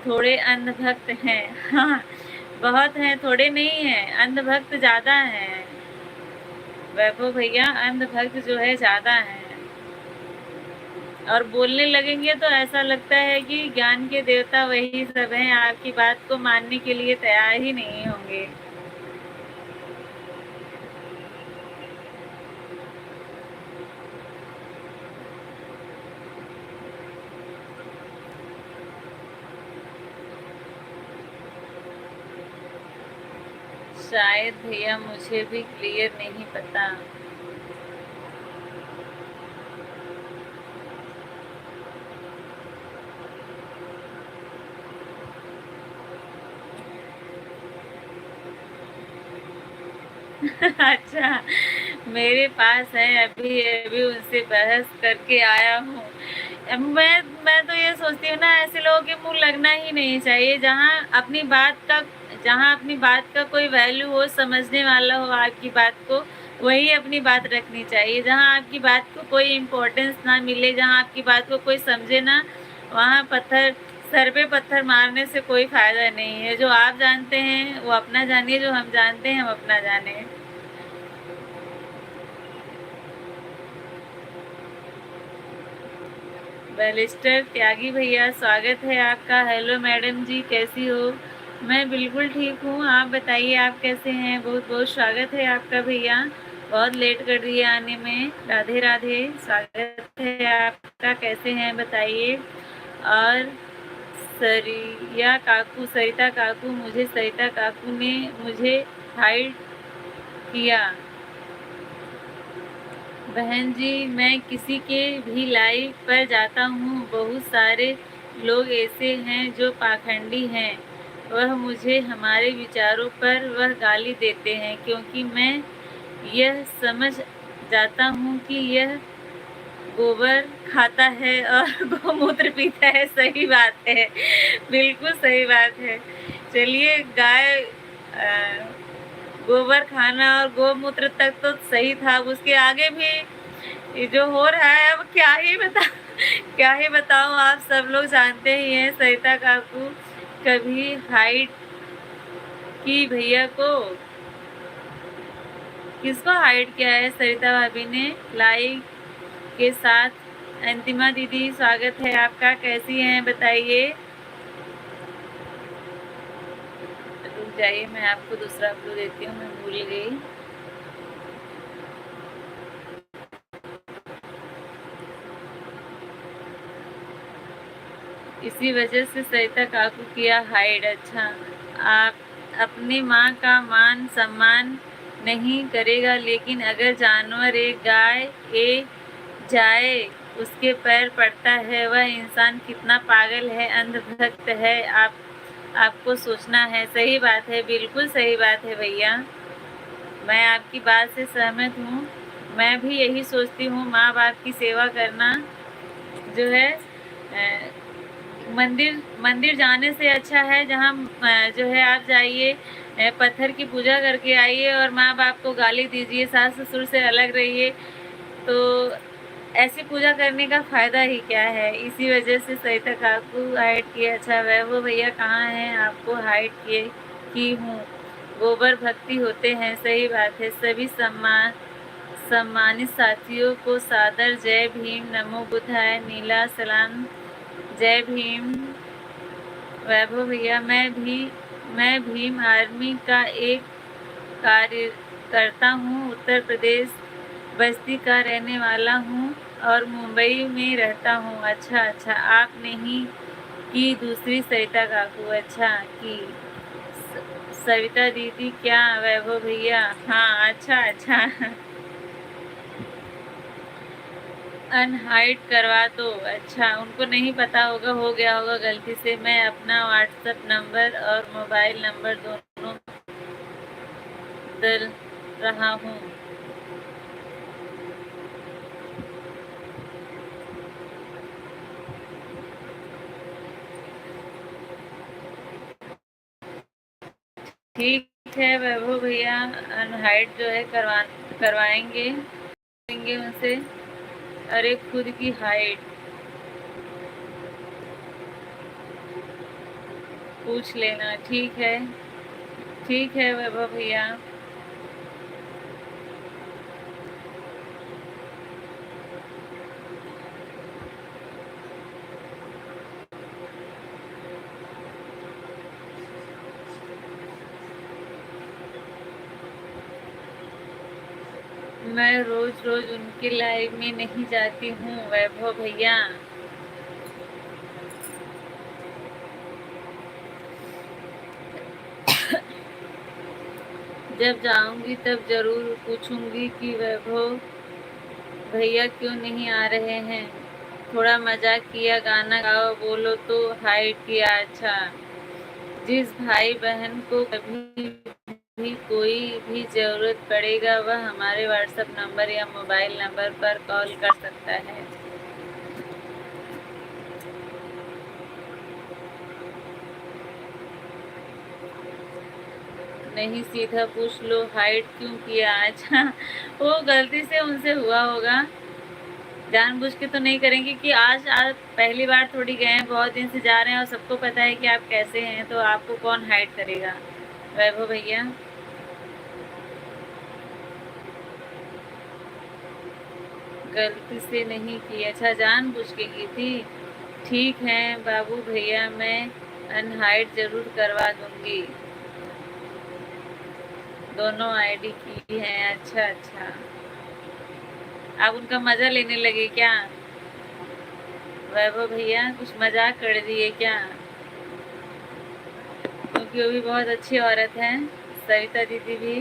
Speaker 1: थोड़े अंधभक्त हैं। हाँ, बहुत हैं, थोड़े नहीं हैं, अंधभक्त ज़्यादा हैं वैभव भैया। अंधभक्त जो है ज़्यादा हैं, और बोलने लगेंगे तो ऐसा लगता है कि ज्ञान के देवता वही सब हैं, आपकी बात को मानने के लिए तैयार ही नहीं होंगे। शायद भैया मुझे भी क्लियर नहीं पता। अच्छा, मेरे पास है, अभी अभी उनसे बहस करके आया हूँ। मैं तो ये सोचती हूँ ना, ऐसे लोगों के मुंह लगना ही नहीं चाहिए। जहाँ अपनी बात का कोई वैल्यू हो, समझने वाला हो आपकी बात को, वही अपनी बात रखनी चाहिए। जहाँ आपकी बात को कोई इम्पोर्टेंस ना मिले, जहाँ आपकी बात को कोई समझे ना, वहाँ सर पे पत्थर मारने से कोई फायदा नहीं है। जो आप जानते हैं वो अपना जानिए, जो हम जानते हैं हम अपना जाने। बैरिस्टर त्यागी भैया, स्वागत है आपका। हेलो मैडम जी, कैसी हो? मैं बिल्कुल ठीक हूँ, आप बताइए आप कैसे हैं? बहुत बहुत स्वागत है आपका भैया, बहुत लेट कर दिए आने में। राधे राधे, स्वागत है आपका। कैसे हैं बताइए। और सरिता काकू, मुझे सरिता काकू ने मुझे हाइड किया। बहन जी, मैं किसी के भी लाइव पर जाता हूँ, बहुत सारे लोग ऐसे हैं जो पाखंडी हैं। वह मुझे हमारे विचारों पर वह गाली देते हैं, क्योंकि मैं यह समझ जाता हूँ कि यह गोबर खाता है और गोमूत्र पीता है। सही बात है, बिल्कुल सही बात है। चलिए, गाय गोबर खाना और गोमूत्र तक तो सही था, उसके आगे भी ये जो हो रहा है, अब क्या ही बताऊं। आप सब लोग जानते ही हैं, सरिता काकू कभी हाइट की भैया को, किसको हाइट किया है सरिता भाभी ने लाइक के साथ। अंतिमा दीदी स्वागत है आपका, कैसी हैं बताइए। रुक जाइए, मैं आपको दूसरा क्लू देती हूँ, मैं भूल गई। इसी वजह से सरिता काकू किया हाइड। अच्छा, आप अपनी माँ का मान सम्मान नहीं करेगा, लेकिन अगर जानवर एक गाय ए जाए उसके पैर पड़ता है, वह इंसान कितना पागल है, अंधभक्त है। आपको सोचना है। सही बात है, बिल्कुल सही बात है भैया, मैं आपकी बात से सहमत हूँ। मैं भी यही सोचती हूँ, माँ बाप की सेवा करना जो है मंदिर जाने से अच्छा है। जहाँ जो है आप जाइए, पत्थर की पूजा करके आइए और माँ बाप को गाली दीजिए, सास ससुर से अलग रहिए, तो ऐसी पूजा करने का फ़ायदा ही क्या है। इसी वजह से सरिता काकू हाइट किए। अच्छा, वैभव भैया कहाँ हैं, आपको हाइट किए की हूँ। गोबर भक्ति होते हैं, सही बात है। सभी सम्मानित साथियों को सादर जय भीम, नमो बुद्धाय, नीला सलाम, जय भीम। वैभव भैया, मैं भीम आर्मी का एक कार्यकर्ता हूँ, उत्तर प्रदेश बस्ती का रहने वाला हूँ और मुंबई में रहता हूँ। अच्छा, आप नहीं की दूसरी सरिता काकू। अच्छा, की सविता दीदी क्या वैभव भैया। हाँ, अच्छा अनहाइड करवा दो। अच्छा, उनको नहीं पता होगा, हो गया होगा गलती से। मैं अपना व्हाट्सएप नंबर और मोबाइल नंबर दोनों बदल रहा हूँ। ठीक है वैभव भैया, अनहाइड जो है करवाएंगे उनसे। अरे खुद की हाइट पूछ लेना। ठीक है वैभव भैया। मैं रोज उनके लाइव में नहीं जाती हूँ वैभव भैया। जब जाऊंगी तब जरूर पूछूंगी कि वैभव भैया क्यों नहीं आ रहे हैं। थोड़ा मजाक किया, गाना गाओ, बोलो तो हाइट किया। अच्छा, जिस भाई बहन को कभी भी कोई भी ज़रूरत पड़ेगा, वह हमारे व्हाट्सएप नंबर या मोबाइल नंबर पर कॉल कर सकता है। नहीं, सीधा पूछ लो हाइट क्यों किया। अच्छा, वो गलती से उनसे हुआ होगा, जानबूझ के तो नहीं करेंगे कि आज पहली बार थोड़ी गए हैं, बहुत दिन से जा रहे हैं और सबको पता है कि आप कैसे हैं, तो आपको कौन हाइड करेगा वैभव भैया। गलती से नहीं की। अच्छा, जानबूझ के की थी। ठीक है बाबू भैया, मैं अनहाइड जरूर करवा दूंगी। दोनों आईडी की हैं। अच्छा, आप उनका मजा लेने लगे क्या वैभव भैया, कुछ मजाक कर दिए क्या। क्योंकि वो भी बहुत अच्छी औरत हैं, सविता दीदी भी।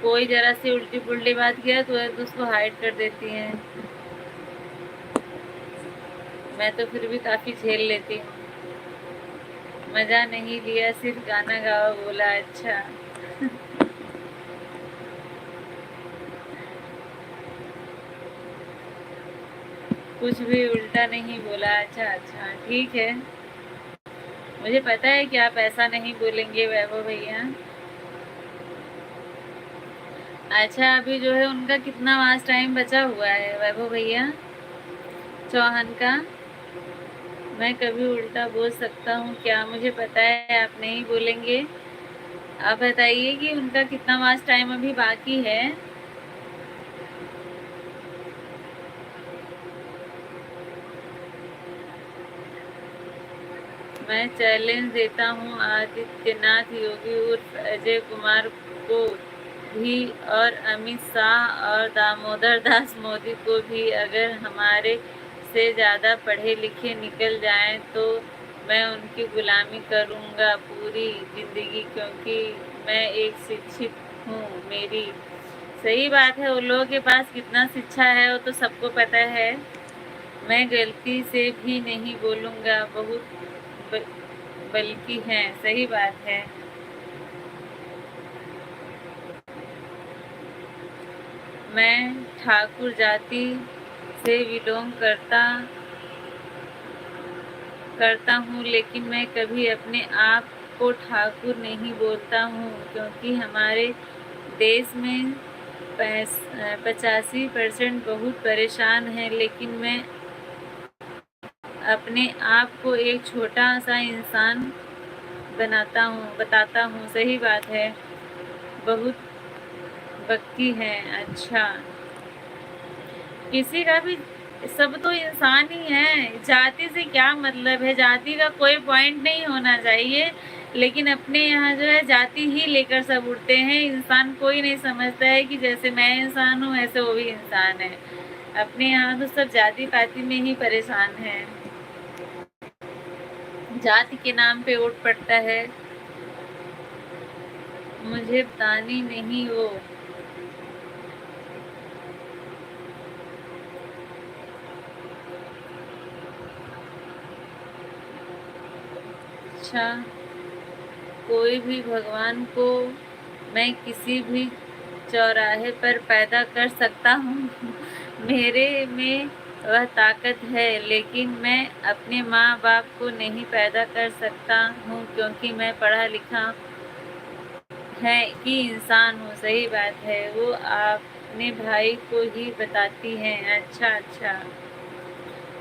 Speaker 1: कोई जरा सी उल्टी पुल्टी बात किया तो उसको हाइड कर देती हैं। मैं तो फिर भी काफी झेल लेती हूँ। मजा नहीं लिया, सिर्फ गाना गाओ बोला। अच्छा कुछ भी उल्टा नहीं बोला। अच्छा अच्छा ठीक है, मुझे पता है कि आप ऐसा नहीं बोलेंगे वैभव भैया। अच्छा अभी जो है उनका कितना वास्ट टाइम बचा हुआ है वैभव भैया चौहान का? मैं कभी उल्टा बोल सकता हूँ क्या? मुझे पता है आप नहीं बोलेंगे। आप बताइए कि उनका कितना वास्ट टाइम अभी बाकी है। मैं चैलेंज देता हूँ आदित्यनाथ योगी उर्फ अजय कुमार को भी और अमित शाह और दामोदर दास मोदी को भी, अगर हमारे से ज़्यादा पढ़े लिखे निकल जाएं तो मैं उनकी गुलामी करूँगा पूरी ज़िंदगी, क्योंकि मैं एक शिक्षित हूँ। मेरी सही बात है, उन लोगों के पास कितना शिक्षा है वो तो सबको पता है। मैं गलती से भी नहीं बोलूँगा, बहुत बल्कि हैं। सही बात है। मैं ठाकुर जाति से बिलोंग करता हूँ, लेकिन मैं कभी अपने आप को ठाकुर नहीं बोलता हूँ, क्योंकि हमारे देश में 85% बहुत परेशान हैं, लेकिन मैं अपने आप को एक छोटा सा इंसान बताता हूँ। सही बात है, बहुत बक्की है। अच्छा किसी का भी, सब तो इंसान ही है, जाति से क्या मतलब है? जाति का कोई पॉइंट नहीं होना चाहिए, लेकिन अपने यहाँ जो है जाति ही लेकर सब उड़ते हैं। इंसान कोई नहीं समझता है कि जैसे मैं इंसान हूँ ऐसे वो भी इंसान है। अपने यहाँ तो सब जाति पाति में ही परेशान है, जाति के नाम पे वोट पड़ता है। मुझे बतानी नहीं वो। अच्छा कोई भी भगवान को मैं किसी भी चौराहे पर पैदा कर सकता हूँ मेरे में वह ताकत है, लेकिन मैं अपने माँ बाप को नहीं पैदा कर सकता हूँ, क्योंकि मैं पढ़ा लिखा है कि इंसान हूँ। सही बात है, वो अपने भाई को ही बताती हैं। अच्छा अच्छा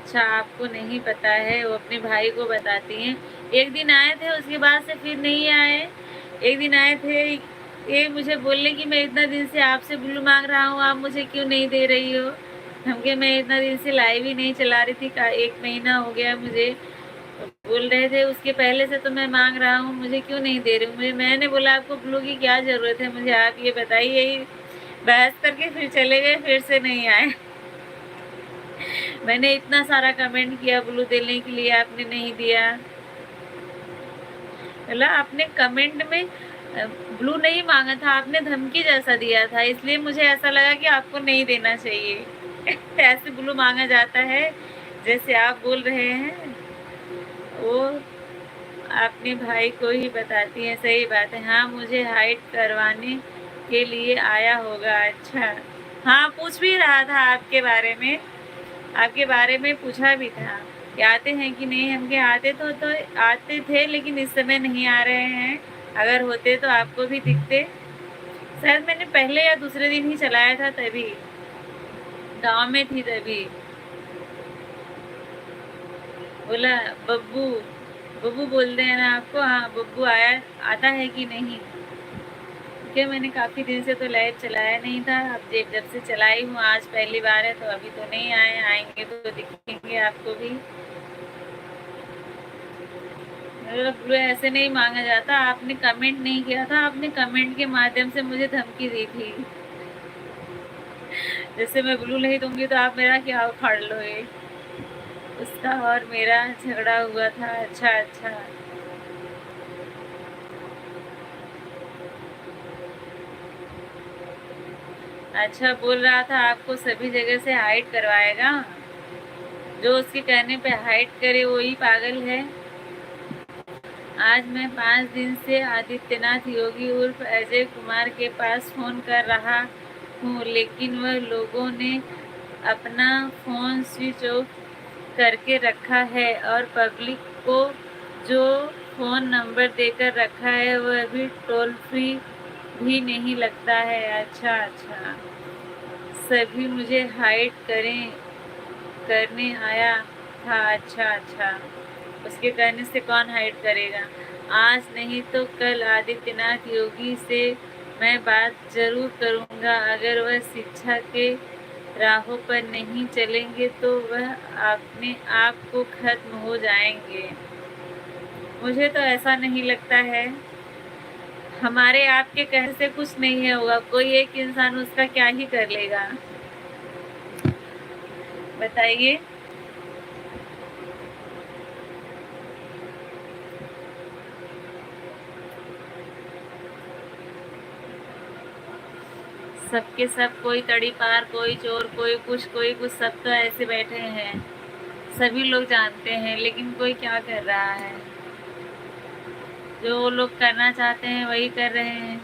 Speaker 1: अच्छा आपको नहीं पता है, वो अपने भाई को बताती हैं। एक दिन आए थे उसके बाद से फिर नहीं आए। एक दिन आए थे, ये मुझे बोलने कि मैं इतना दिन से आपसे ब्लू मांग रहा हूँ, आप मुझे क्यों नहीं दे रही हो? हमके मैं इतना दिन से लाइव ही नहीं चला रही थी, 1 महीना हो गया मुझे। बोल रहे थे उसके पहले से तो मैं मांग रहा हूँ, मुझे क्यों नहीं दे रही? मुझे मैंने बोला आपको ब्लू की क्या ज़रूरत है, मुझे आप ये बताइए। यही बहस करके फिर चले गए, फिर से नहीं आए। मैंने इतना सारा कमेंट किया ब्लू देने के लिए, आपने नहीं दिया। बोला आपने कमेंट में ब्लू नहीं मांगा था, आपने धमकी जैसा दिया था, इसलिए मुझे ऐसा लगा कि आपको नहीं देना चाहिए ऐसे ब्लू मांगा जाता है जैसे आप बोल रहे हैं। वो अपने भाई को ही बताती है। सही बात है। हाँ मुझे हाइड करवाने के लिए आया होगा। अच्छा हाँ पूछ भी रहा था आपके बारे में, आपके बारे में पूछा भी था कि आते हैं कि नहीं। हमके आते तो आते थे, लेकिन इस समय नहीं आ रहे हैं। अगर होते तो आपको भी दिखते। शायद मैंने पहले या दूसरे दिन ही चलाया था, तभी गांव में थी तभी। बोला बब्बू, बब्बू बोलते हैं ना आपको? हाँ बब्बू आता है कि नहीं? क्योंकि मैंने काफ़ी दिन से तो लाइव चलाया नहीं था, अब जब से चलाई हूँ आज पहली बार है, तो अभी तो नहीं आए। आएंगे तो दिखेंगे आपको भी। ब्लू ऐसे नहीं मांगा जाता, आपने कमेंट नहीं किया था, आपने कमेंट के माध्यम से मुझे धमकी दी थी जैसे मैं ब्लू नहीं दूंगी तो आप मेरा क्या उखाड़ लोगे। उसका और मेरा झगड़ा हुआ था। अच्छा अच्छा अच्छा बोल रहा था आपको सभी जगह से हाइड करवाएगा, जो उसके कहने पे हाइड करे वही पागल है। आज मैं 5 दिन से आदित्यनाथ योगी उर्फ अजय कुमार के पास फ़ोन कर रहा हूँ, लेकिन वह लोगों ने अपना फ़ोन स्विच ऑफ करके रखा है और पब्लिक को जो फ़ोन नंबर देकर रखा है वह भी टोल फ्री भी नहीं लगता है। अच्छा, सभी मुझे हाइड करने आया था। अच्छा, उसके कहने से कौन हाइड करेगा। आज नहीं तो कल आदित्यनाथ योगी से मैं बात जरूर करूँगा। अगर वह शिक्षा के राहों पर नहीं चलेंगे तो वह अपने आप को खत्म हो जाएंगे। मुझे तो ऐसा नहीं लगता है। हमारे आपके कहने से कुछ नहीं होगा, कोई एक इंसान उसका क्या ही कर लेगा, बताइए। सबके सब, कोई तड़ी पार, कोई चोर, कोई कुछ, सब तो ऐसे बैठे हैं। सभी लोग जानते हैं, लेकिन कोई क्या कर रहा है। जो लोग करना चाहते हैं वही कर रहे हैं।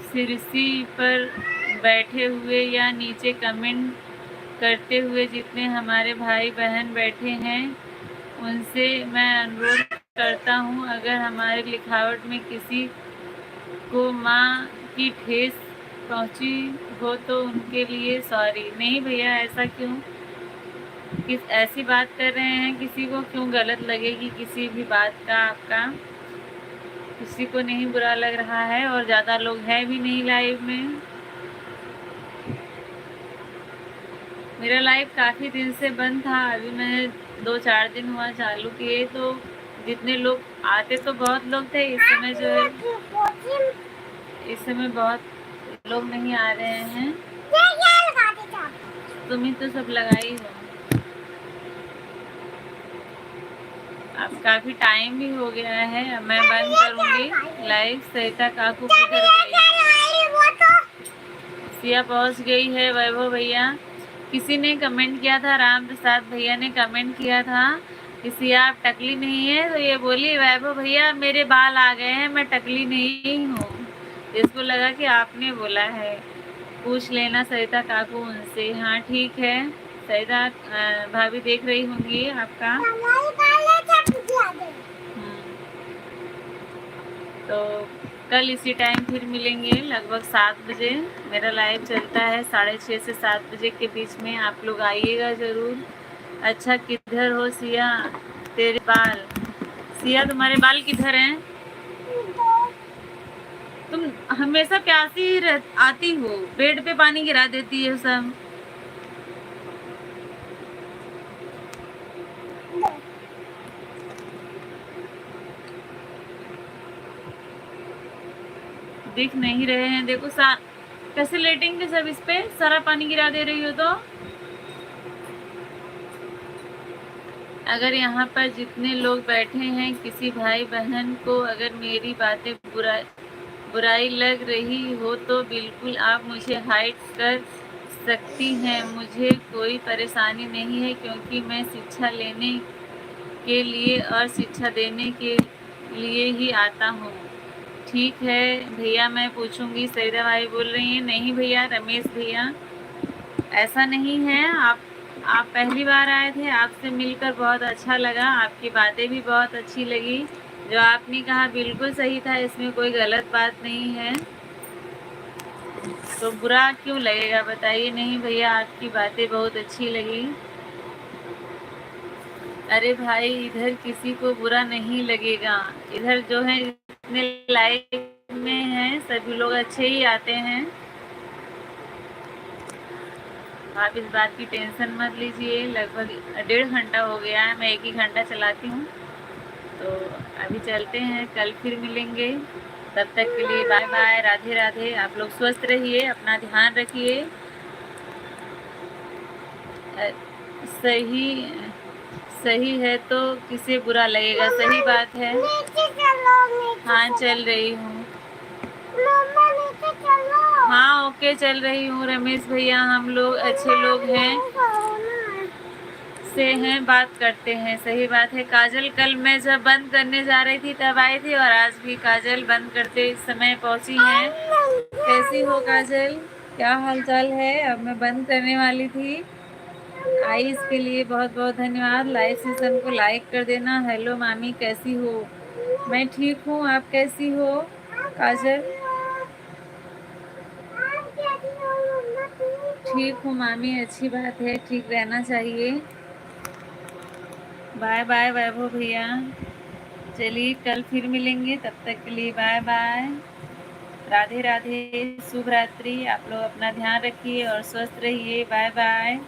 Speaker 1: सिरसी पर बैठे हुए या नीचे कमेंट करते हुए जितने हमारे भाई बहन बैठे हैं, उनसे मैं अनुरोध करता हूँ, अगर हमारे लिखावट में किसी को माँ की ठेस पहुँची हो तो उनके लिए सॉरी। नहीं भैया, ऐसा क्यों, किस ऐसी बात कर रहे हैं, किसी को क्यों गलत लगेगी किसी भी बात का। आपका किसी को नहीं बुरा लग रहा है, और ज़्यादा लोग हैं भी नहीं लाइव में। मेरा लाइव काफ़ी दिन से बंद था, अभी मैंने 2-4 दिन हुआ चालू किए, तो जितने लोग आते तो बहुत लोग थे। इस समय जो है, इस समय बहुत लोग नहीं आ रहे हैं। तुम ही तो सब लगाई हो। अब काफ़ी टाइम भी हो गया है, अब मैं बंद करूँगी लाइव। सरिता काकू किधर गई? सिया पहुँच गई है। वैभव भैया, किसी ने कमेंट किया था, राम प्रसाद भैया ने कमेंट किया था कि सिया आप टकली नहीं है, तो ये बोली वैभव भैया मेरे बाल आ गए हैं, मैं टकली नहीं हूँ। इसको लगा कि आपने बोला है। पूछ लेना सरिता काकू उनसे। हाँ ठीक है, सरिता भाभी देख रही होंगी आपका। तो कल इसी टाइम फिर मिलेंगे लगभग 7 बजे। मेरा लाइव चलता है 6:30 से 7 बजे के बीच में, आप लोग आइएगा ज़रूर। अच्छा, किधर हो सिया तेरे बाल? सिया तुम्हारे बाल किधर हैं? तुम हमेशा प्यासी ही आती हो, बेड पे पानी गिरा देती है सब। दिख नहीं रहे हैं, देखो कैसे लेटेंगे सब इस पे, सारा पानी गिरा दे रही हो तो। अगर यहाँ पर जितने लोग बैठे हैं, किसी भाई बहन को अगर मेरी बातें बुराई लग रही हो तो बिल्कुल आप मुझे हाइड कर सकती हैं। मुझे कोई परेशानी नहीं है, क्योंकि मैं शिक्षा लेने के लिए और शिक्षा देने के लिए ही आता हूँ। ठीक है भैया, मैं पूछूंगी। सरिता भाई बोल रही हैं नहीं भैया, रमेश भैया ऐसा नहीं है। आप पहली बार आए थे, आपसे मिलकर बहुत अच्छा लगा, आपकी बातें भी बहुत अच्छी लगी। जो आपने कहा बिल्कुल सही था, इसमें कोई गलत बात नहीं है, तो बुरा क्यों लगेगा बताइए। नहीं भैया, आपकी बातें बहुत अच्छी लगी। अरे भाई, इधर किसी को बुरा नहीं लगेगा। इधर जो है इतने लाइव में हैं, सभी लोग अच्छे ही आते हैं। आप इस बात की टेंशन मत लीजिए। लगभग 1.5 घंटा हो गया है, मैं 1 ही घंटा चलाती हूँ, तो अभी चलते हैं, कल फिर मिलेंगे। तब तक के लिए बाय बाय, राधे राधे। आप लोग स्वस्थ रहिए, अपना ध्यान रखिए। सही है तो किसे बुरा लगेगा, सही बात है। हाँ चल रही हूँ। के चल रही हूँ। रमेश भैया हम लोग अच्छे लोग हैं, से हैं, बात करते हैं। सही बात है काजल, कल मैं जब बंद करने जा रही थी तब आई थी और आज भी काजल बंद करते समय पहुंची हैं। कैसी हो काजल, क्या हालचाल है? अब मैं बंद करने वाली थी। आई इसके लिए बहुत बहुत धन्यवाद। लाइव सेशन को लाइक कर देना। हेलो मामी, कैसी हो? मैं ठीक हूँ, आप कैसी हो काजल? ठीक हूँ मामी, अच्छी बात है, ठीक रहना चाहिए। बाय बाय वैभव भैया, चलिए कल फिर मिलेंगे, तब तक के लिए बाय बाय, राधे राधे, शुभ रात्रि। आप लोग अपना ध्यान रखिए और स्वस्थ रहिए। Bye bye.